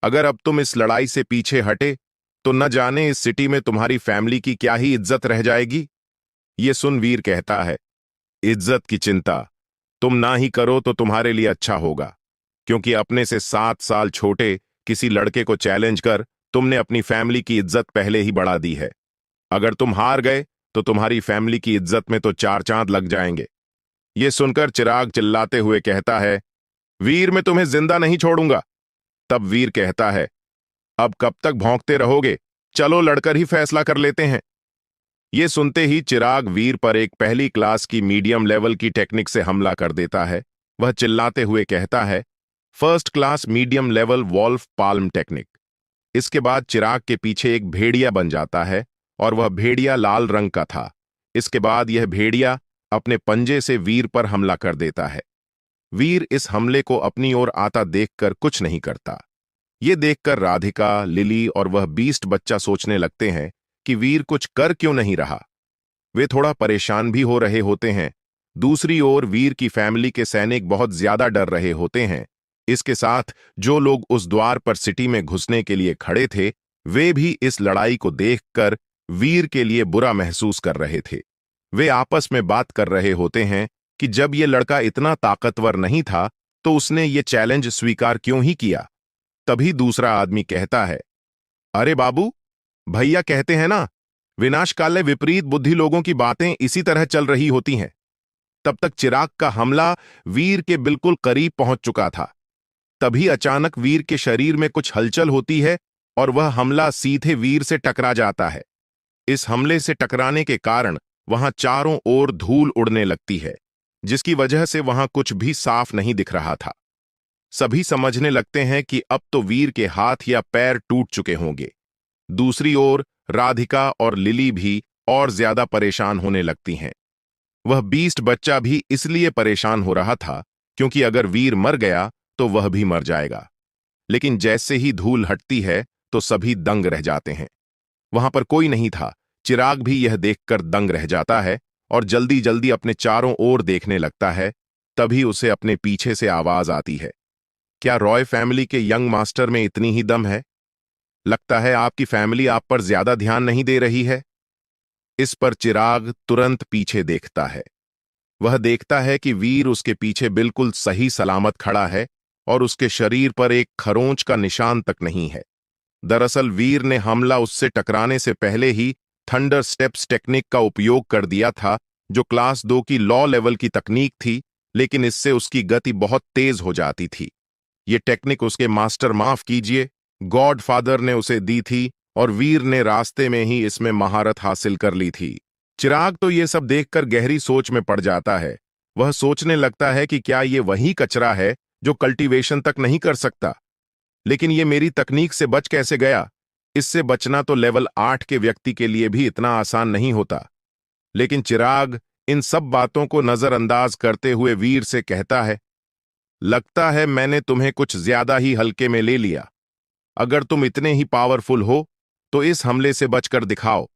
अगर अब तुम इस लड़ाई से पीछे हटे तो न जाने इस सिटी में तुम्हारी फैमिली की क्या ही इज्जत रह जाएगी। ये सुन वीर कहता है, इज्जत की चिंता तुम ना ही करो तो तुम्हारे लिए अच्छा होगा, क्योंकि अपने से 7 साल छोटे किसी लड़के को चैलेंज कर तुमने अपनी फैमिली की इज्जत पहले ही बढ़ा दी है। अगर तुम हार गए तो तुम्हारी फैमिली की इज्जत में तो 4 चांद लग जाएंगे। ये सुनकर चिराग चिल्लाते हुए कहता है, वीर मैं तुम्हें जिंदा नहीं छोड़ूंगा। तब वीर कहता है, अब कब तक भौंकते रहोगे, चलो लड़कर ही फैसला कर लेते हैं। ये सुनते ही चिराग वीर पर एक पहली क्लास की मीडियम लेवल की टेक्निक से हमला कर देता है। वह चिल्लाते हुए कहता है, first class medium level wolf palm technique. इसके बाद चिराग के पीछे एक भेड़िया बन जाता है और वह भेड़िया लाल रंग का था। इसके बाद यह भेड़िया अपने पंजे से वीर पर हमला कर देता है। वीर इस हमले को अपनी ओर आता देखकर कुछ नहीं करता। ये देखकर राधिका, लिली और वह बीस्ट बच्चा सोचने लगते हैं कि वीर कुछ कर क्यों नहीं रहा। वे थोड़ा परेशान भी हो रहे होते हैं। दूसरी ओर वीर की फैमिली के सैनिक बहुत ज्यादा डर रहे होते हैं इसके साथ जो लोग उस द्वार पर सिटी में घुसने के लिए खड़े थे, वे भी इस लड़ाई को देखकर वीर के लिए बुरा महसूस कर रहे थे। वे आपस में बात कर रहे होते हैं कि जब ये लड़का इतना ताकतवर नहीं था तो उसने ये चैलेंज स्वीकार क्यों ही किया। तभी दूसरा आदमी कहता है, अरे बाबू, भैया कहते हैं ना, विनाशकाले विपरीत बुद्धि लोगों की बातें इसी तरह चल रही होती हैं। तब तक चिराग का हमला वीर के बिल्कुल करीब पहुंच चुका था। तभी अचानक वीर के शरीर में कुछ हलचल होती है और वह हमला सीधे वीर से टकरा जाता है। इस हमले से टकराने के कारण वहां चारों ओर धूल उड़ने लगती है, जिसकी वजह से वहां कुछ भी साफ नहीं दिख रहा था। सभी समझने लगते हैं कि अब तो वीर के हाथ या पैर टूट चुके होंगे। दूसरी ओर राधिका और लिली भी और ज्यादा परेशान होने लगती हैं। वह बीस्ट बच्चा भी इसलिए परेशान हो रहा था क्योंकि अगर वीर मर गया तो वह भी मर जाएगा। लेकिन जैसे ही धूल हटती है तो सभी दंग रह जाते हैं। वहां पर कोई नहीं था। चिराग भी यह देखकर दंग रह जाता है और जल्दी जल्दी अपने चारों ओर देखने लगता है। तभी उसे अपने पीछे से आवाज आती है, क्या रॉय फैमिली के यंग मास्टर में इतनी ही दम है? लगता है आपकी फैमिली आप पर ज्यादा ध्यान नहीं दे रही है। इस पर चिराग तुरंत पीछे देखता है। वह देखता है कि वीर उसके पीछे बिल्कुल सही सलामत खड़ा है और उसके शरीर पर एक खरोंच का निशान तक नहीं है। दरअसल वीर ने हमला उससे टकराने से पहले ही थंडर स्टेप्स टेक्निक का उपयोग कर दिया था, जो क्लास 2 की लॉ लेवल की तकनीक थी, लेकिन इससे उसकी गति बहुत तेज हो जाती थी। ये टेक्निक उसके मास्टर, माफ कीजिए, गॉड फादर ने उसे दी थी और वीर ने रास्ते में ही इसमें महारत हासिल कर ली थी। चिराग तो ये सब देखकर गहरी सोच में पड़ जाता है। वह सोचने लगता है कि क्या ये वही कचरा है जो कल्टीवेशन तक नहीं कर सकता। लेकिन ये मेरी तकनीक से बच कैसे गया? इससे बचना तो लेवल 8 के व्यक्ति के लिए भी इतना आसान नहीं होता। लेकिन चिराग इन सब बातों को नजरअंदाज करते हुए वीर से कहता है, लगता है मैंने तुम्हें कुछ ज्यादा ही हल्के में ले लिया। अगर तुम इतने ही पावरफुल हो तो इस हमले से बचकर दिखाओ।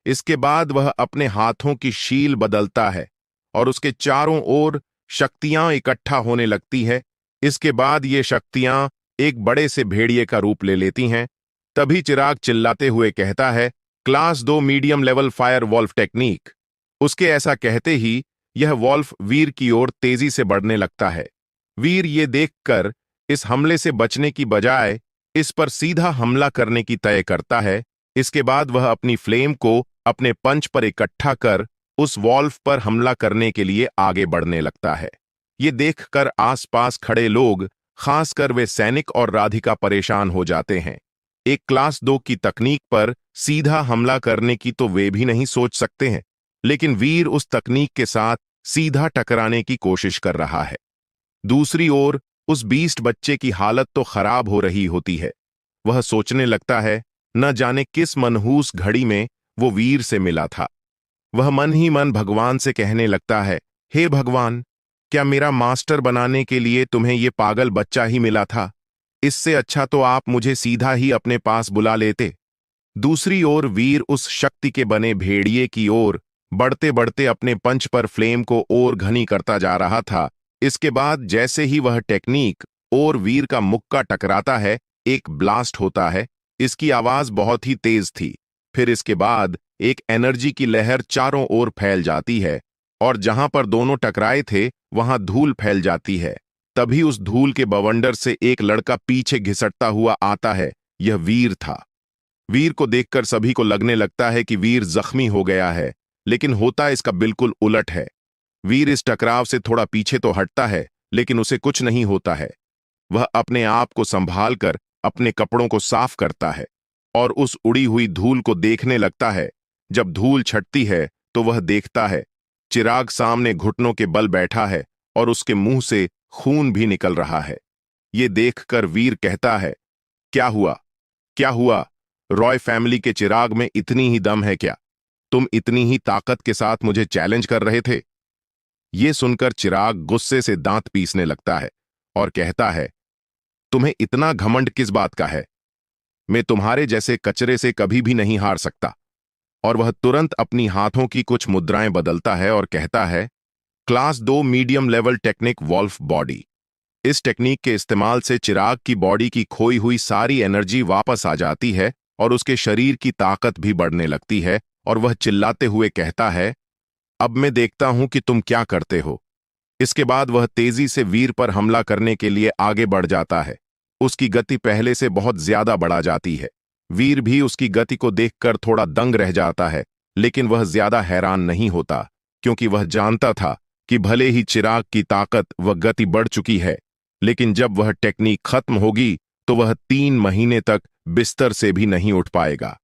इसके बाद वह अपने हाथों की शील बदलता है और उसके चारों ओर शक्तियां इकट्ठा होने लगती है। इसके बाद ये शक्तियां एक बड़े से भेड़िए का रूप ले लेती हैं। तभी चिराग चिल्लाते हुए कहता है, class 2 medium level fire wolf technique. उसके ऐसा कहते ही यह वॉल्फ वीर की ओर तेजी से बढ़ने लगता है। वीर ये देखकर इस हमले से बचने की बजाय इस पर सीधा हमला करने की तय करता है। इसके बाद वह अपनी फ्लेम को अपने पंच पर इकट्ठा कर उस वॉल्फ पर हमला करने के लिए आगे बढ़ने लगता है। ये देखकर आसपास खड़े लोग, खासकर वे सैनिक और राधिका, परेशान हो जाते हैं। एक क्लास 2 की तकनीक पर सीधा हमला करने की तो वे भी नहीं सोच सकते हैं, लेकिन वीर उस तकनीक के साथ सीधा टकराने की कोशिश कर रहा है। दूसरी ओर उस बीस्ट बच्चे की हालत तो खराब हो रही होती है। वह सोचने लगता है, न जाने किस मनहूस घड़ी में वो वीर से मिला था। वह मन ही मन भगवान से कहने लगता है, हे भगवान, क्या मेरा मास्टर बनाने के लिए तुम्हें ये पागल बच्चा ही मिला था? इससे अच्छा तो आप मुझे सीधा ही अपने पास बुला लेते। दूसरी ओर वीर उस शक्ति के बने भेड़िए की ओर बढ़ते बढ़ते अपने पंच पर फ्लेम को और घनी करता जा रहा था। इसके बाद जैसे ही वह टेक्निक और वीर का मुक्का टकराता है, एक ब्लास्ट होता है। इसकी आवाज बहुत ही तेज थी। फिर इसके बाद एक एनर्जी की लहर चारों ओर फैल जाती है और जहां पर दोनों टकराए थे वहां धूल फैल जाती है। तभी उस धूल के बवंडर से एक लड़का पीछे घिसटता हुआ आता है। यह वीर था। वीर को देखकर सभी को लगने लगता है कि वीर जख्मी हो गया है, लेकिन होता इसका बिल्कुल उलट है। वीर इस टकराव से थोड़ा पीछे तो हटता है, लेकिन उसे कुछ नहीं होता है। वह अपने आप को संभाल कर अपने कपड़ों को साफ करता है और उस उड़ी हुई धूल को देखने लगता है। जब धूल छटती है तो वह देखता है चिराग सामने घुटनों के बल बैठा है और उसके मुंह से खून भी निकल रहा है। ये देखकर वीर कहता है, क्या हुआ? क्या हुआ? रॉय फैमिली के चिराग में इतनी ही दम है क्या? तुम इतनी ही ताकत के साथ मुझे चैलेंज कर रहे थे? ये सुनकर चिराग गुस्से से दांत पीसने लगता है और कहता है, तुम्हें इतना घमंड किस बात का है? मैं तुम्हारे जैसे कचरे से कभी भी नहीं हार सकता। और वह तुरंत अपनी हाथों की कुछ मुद्राएं बदलता है और कहता है, class 2 medium level technique wolf body. इस टेक्निक के इस्तेमाल से चिराग की बॉडी की खोई हुई सारी एनर्जी वापस आ जाती है और उसके शरीर की ताकत भी बढ़ने लगती है और वह चिल्लाते हुए कहता है, अब मैं देखता हूं कि तुम क्या करते हो। इसके बाद वह तेजी से वीर पर हमला करने के लिए आगे बढ़ जाता है। उसकी गति पहले से बहुत ज्यादा बढ़ा जाती है। वीर भी उसकी गति को देखकर थोड़ा दंग रह जाता है, लेकिन वह ज्यादा हैरान नहीं होता, क्योंकि वह जानता था कि भले ही चिराग की ताकत व गति बढ़ चुकी है, लेकिन जब वह टेक्निक खत्म होगी तो वह 3 महीने तक बिस्तर से भी नहीं उठ पाएगा।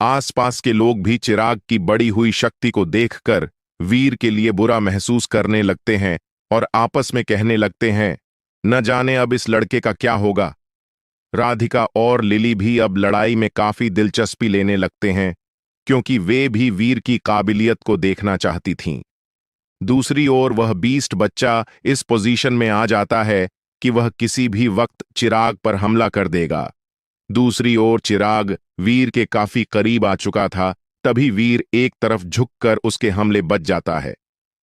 आसपास के लोग भी चिराग की बढ़ी हुई शक्ति को देखकर वीर के लिए बुरा महसूस करने लगते हैं और आपस में कहने लगते हैं, न जाने अब इस लड़के का क्या होगा। राधिका और लिली भी अब लड़ाई में काफी दिलचस्पी लेने लगते हैं, क्योंकि वे भी वीर की काबिलियत को देखना चाहती थीं। दूसरी ओर वह बीस्ट बच्चा इस पोजीशन में आ जाता है कि वह किसी भी वक्त चिराग पर हमला कर देगा। दूसरी ओर चिराग वीर के काफी करीब आ चुका था, तभी वीर एक तरफ झुककर उसके हमले बच जाता है।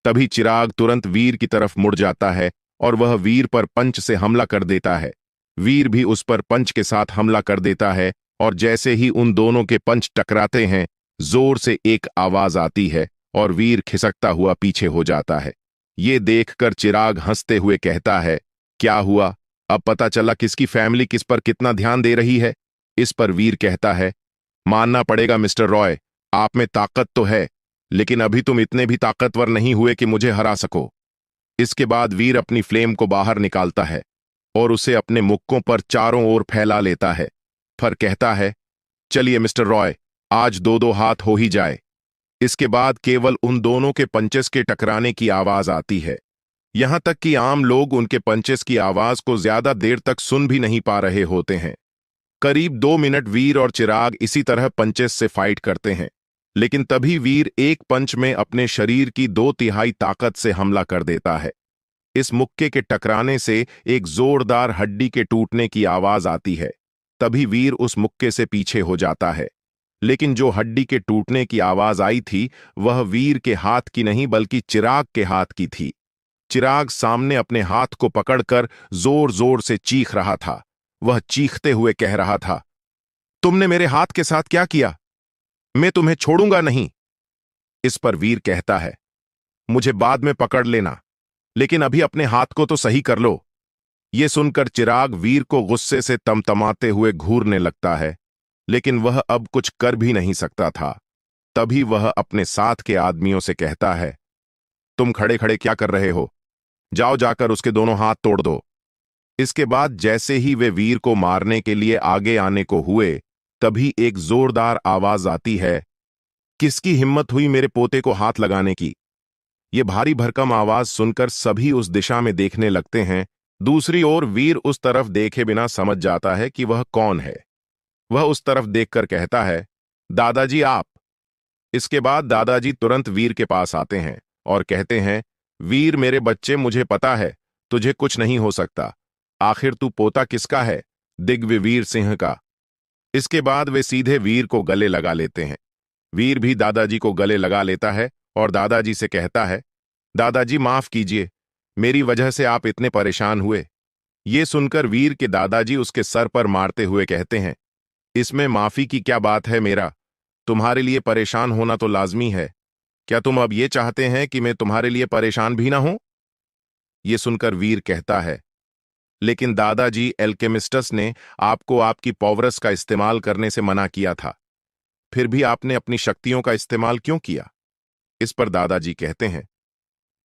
तभी चिराग तुरंत वीर की तरफ मुड़ जाता है और वह वीर पर पंच से हमला कर देता है। वीर भी उस पर पंच के साथ हमला कर देता है और जैसे ही उन दोनों के पंच टकराते हैं, जोर से एक आवाज आती है और वीर खिसकता हुआ पीछे हो जाता है। ये देखकर चिराग हंसते हुए कहता है, क्या हुआ, अब पता चला किसकी फैमिली किस पर कितना ध्यान दे रही है। इस पर वीर कहता है, मानना पड़ेगा मिस्टर रॉय, आप में ताकत तो है, लेकिन अभी तुम इतने भी ताकतवर नहीं हुए कि मुझे हरा सको। इसके बाद वीर अपनी फ्लेम को बाहर निकालता है और उसे अपने मुक्कों पर चारों ओर फैला लेता है। फिर कहता है, चलिए मिस्टर रॉय, आज 2-2 हाथ हो ही जाए। इसके बाद केवल उन दोनों के पंचेस के टकराने की आवाज आती है। यहां तक कि आम लोग उनके पंचेस की आवाज को ज्यादा देर तक सुन भी नहीं पा रहे होते हैं। करीब 2 मिनट वीर और चिराग इसी तरह पंचेस से फाइट करते हैं, लेकिन तभी वीर एक पंच में अपने शरीर की 2/3 ताकत से हमला कर देता है। इस मुक्के के टकराने से एक जोरदार हड्डी के टूटने की आवाज आती है। तभी वीर उस मुक्के से पीछे हो जाता है, लेकिन जो हड्डी के टूटने की आवाज आई थी वह वीर के हाथ की नहीं बल्कि चिराग के हाथ की थी। चिराग सामने अपने हाथ को पकड़कर जोर जोर से चीख रहा था। वह चीखते हुए कह रहा था, तुमने मेरे हाथ के साथ क्या किया? मैं तुम्हें छोड़ूंगा नहीं। इस पर वीर कहता है, मुझे बाद में पकड़ लेना, लेकिन अभी अपने हाथ को तो सही कर लो। यह सुनकर चिराग वीर को गुस्से से तमतमाते हुए घूरने लगता है, लेकिन वह अब कुछ कर भी नहीं सकता था। तभी वह अपने साथ के आदमियों से कहता है, तुम खड़े खड़े क्या कर रहे हो? जाओ जाकर उसके दोनों हाथ तोड़ दो। इसके बाद जैसे ही वे वीर को मारने के लिए आगे आने को हुए, तभी एक जोरदार आवाज आती है, किसकी हिम्मत हुई मेरे पोते को हाथ लगाने की? ये भारी भरकम आवाज सुनकर सभी उस दिशा में देखने लगते हैं। दूसरी ओर वीर उस तरफ देखे बिना समझ जाता है कि वह कौन है। वह उस तरफ देखकर कहता है, दादाजी आप। इसके बाद दादाजी तुरंत वीर के पास आते हैं और कहते हैं, वीर मेरे बच्चे, मुझे पता है तुझे कुछ नहीं हो सकता। आखिर तू पोता किसका है? दिग्विजय सिंह का। इसके बाद वे सीधे वीर को गले लगा लेते हैं। वीर भी दादाजी को गले लगा लेता है और दादाजी से कहता है, दादाजी माफ कीजिए, मेरी वजह से आप इतने परेशान हुए। ये सुनकर वीर के दादाजी उसके सर पर मारते हुए कहते हैं, इसमें माफी की क्या बात है मेरा? तुम्हारे लिए परेशान होना तो लाजमी है। क्या तुम अब ये चाहते हैं कि मैं तुम्हारे लिए परेशान भी ना हूं? ये सुनकर वीर कहता है, लेकिन दादाजी, एल्केमिस्टस ने आपको आपकी पॉवरस का इस्तेमाल करने से मना किया था, फिर भी आपने अपनी शक्तियों का इस्तेमाल क्यों किया? इस पर दादाजी कहते हैं,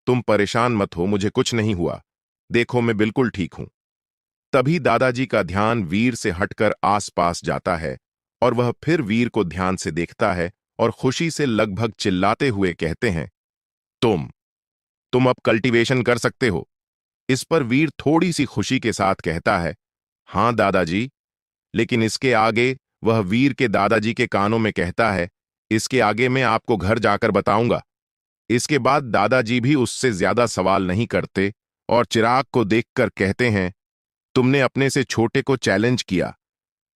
तुम परेशान मत हो, मुझे कुछ नहीं हुआ, देखो मैं बिल्कुल ठीक हूं। तभी दादाजी का ध्यान वीर से हटकर आसपास जाता है और वह फिर वीर को ध्यान से देखता है और खुशी से लगभग चिल्लाते हुए कहते हैं, तुम अब कल्टीवेशन कर सकते हो। इस पर वीर थोड़ी सी खुशी के साथ कहता है, हां दादाजी। लेकिन इसके आगे वह वीर के दादाजी के कानों में कहता है, इसके आगे मैं आपको घर जाकर बताऊंगा। इसके बाद दादाजी भी उससे ज्यादा सवाल नहीं करते और चिराग को देखकर कहते हैं, तुमने अपने से छोटे को चैलेंज किया,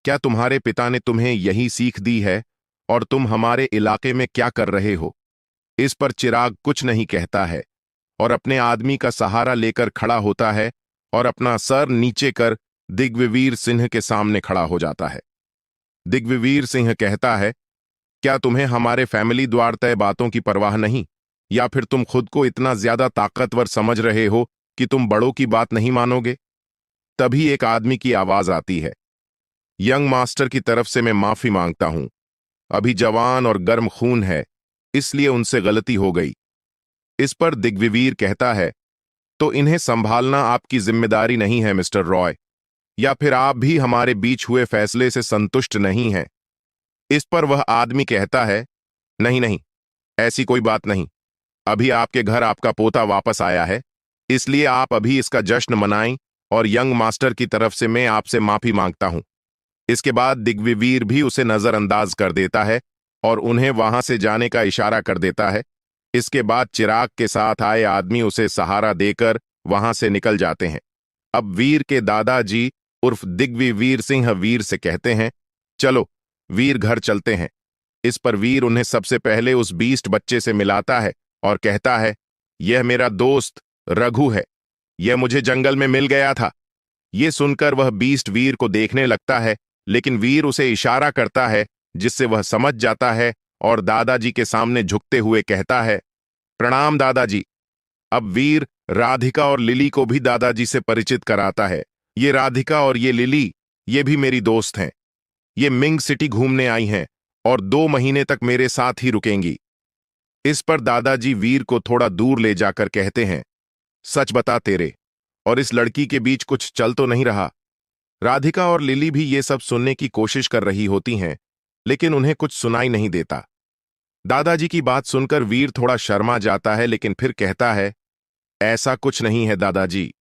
क्या तुम्हारे पिता ने तुम्हें यही सीख दी है? और तुम हमारे इलाके में क्या कर रहे हो? इस पर चिराग कुछ नहीं कहता है और अपने आदमी का सहारा लेकर खड़ा होता है और अपना सर नीचे कर दिग्विवीर सिंह के सामने खड़ा हो जाता है। दिग्विवीर सिंह कहता है, क्या तुम्हें हमारे फैमिली द्वार तय बातों की परवाह नहीं, या फिर तुम खुद को इतना ज्यादा ताकतवर समझ रहे हो कि तुम बड़ों की बात नहीं मानोगे? तभी एक आदमी की आवाज आती है, यंग मास्टर की तरफ से मैं माफी मांगता हूं। अभी जवान और गर्म खून है, इसलिए उनसे गलती हो गई। इस पर दिग्विवीर कहता है, तो इन्हें संभालना आपकी जिम्मेदारी नहीं है मिस्टर रॉय, या फिर आप भी हमारे बीच हुए फैसले से संतुष्ट नहीं हैं? इस पर वह आदमी कहता है, नहीं नहीं, ऐसी कोई बात नहीं। अभी आपके घर आपका पोता वापस आया है, इसलिए आप अभी इसका जश्न मनाएं, और यंग मास्टर की तरफ से मैं आपसे माफी मांगता हूं। इसके बाद दिग्विवीर भी उसे नजरअंदाज कर देता है और उन्हें वहां से जाने का इशारा कर देता है। इसके बाद चिराग के साथ आए आदमी उसे सहारा देकर वहां से निकल जाते हैं। अब वीर के दादाजी उर्फ दिग्विवीर सिंह वीर से कहते हैं, चलो वीर घर चलते हैं। इस पर वीर उन्हें सबसे पहले उस बीस्ट बच्चे से मिलाता है और कहता है, यह मेरा दोस्त रघु है, यह मुझे जंगल में मिल गया था। यह सुनकर वह बीस्ट वीर को देखने लगता है, लेकिन वीर उसे इशारा करता है जिससे वह समझ जाता है और दादाजी के सामने झुकते हुए कहता है, प्रणाम दादाजी। अब वीर राधिका और लिली को भी दादाजी से परिचित कराता है। ये राधिका और ये लिली, ये भी मेरी दोस्त हैं। ये मिंग सिटी घूमने आई हैं और 2 महीने तक मेरे साथ ही रुकेंगी। इस पर दादाजी वीर को थोड़ा दूर ले जाकर कहते हैं, सच बता, तेरे और इस लड़की के बीच कुछ चल तो नहीं रहा? राधिका और लिली भी ये सब सुनने की कोशिश कर रही होती हैं, लेकिन उन्हें कुछ सुनाई नहीं देता। दादाजी की बात सुनकर वीर थोड़ा शर्मा जाता है, लेकिन फिर कहता है, ऐसा कुछ नहीं है दादाजी,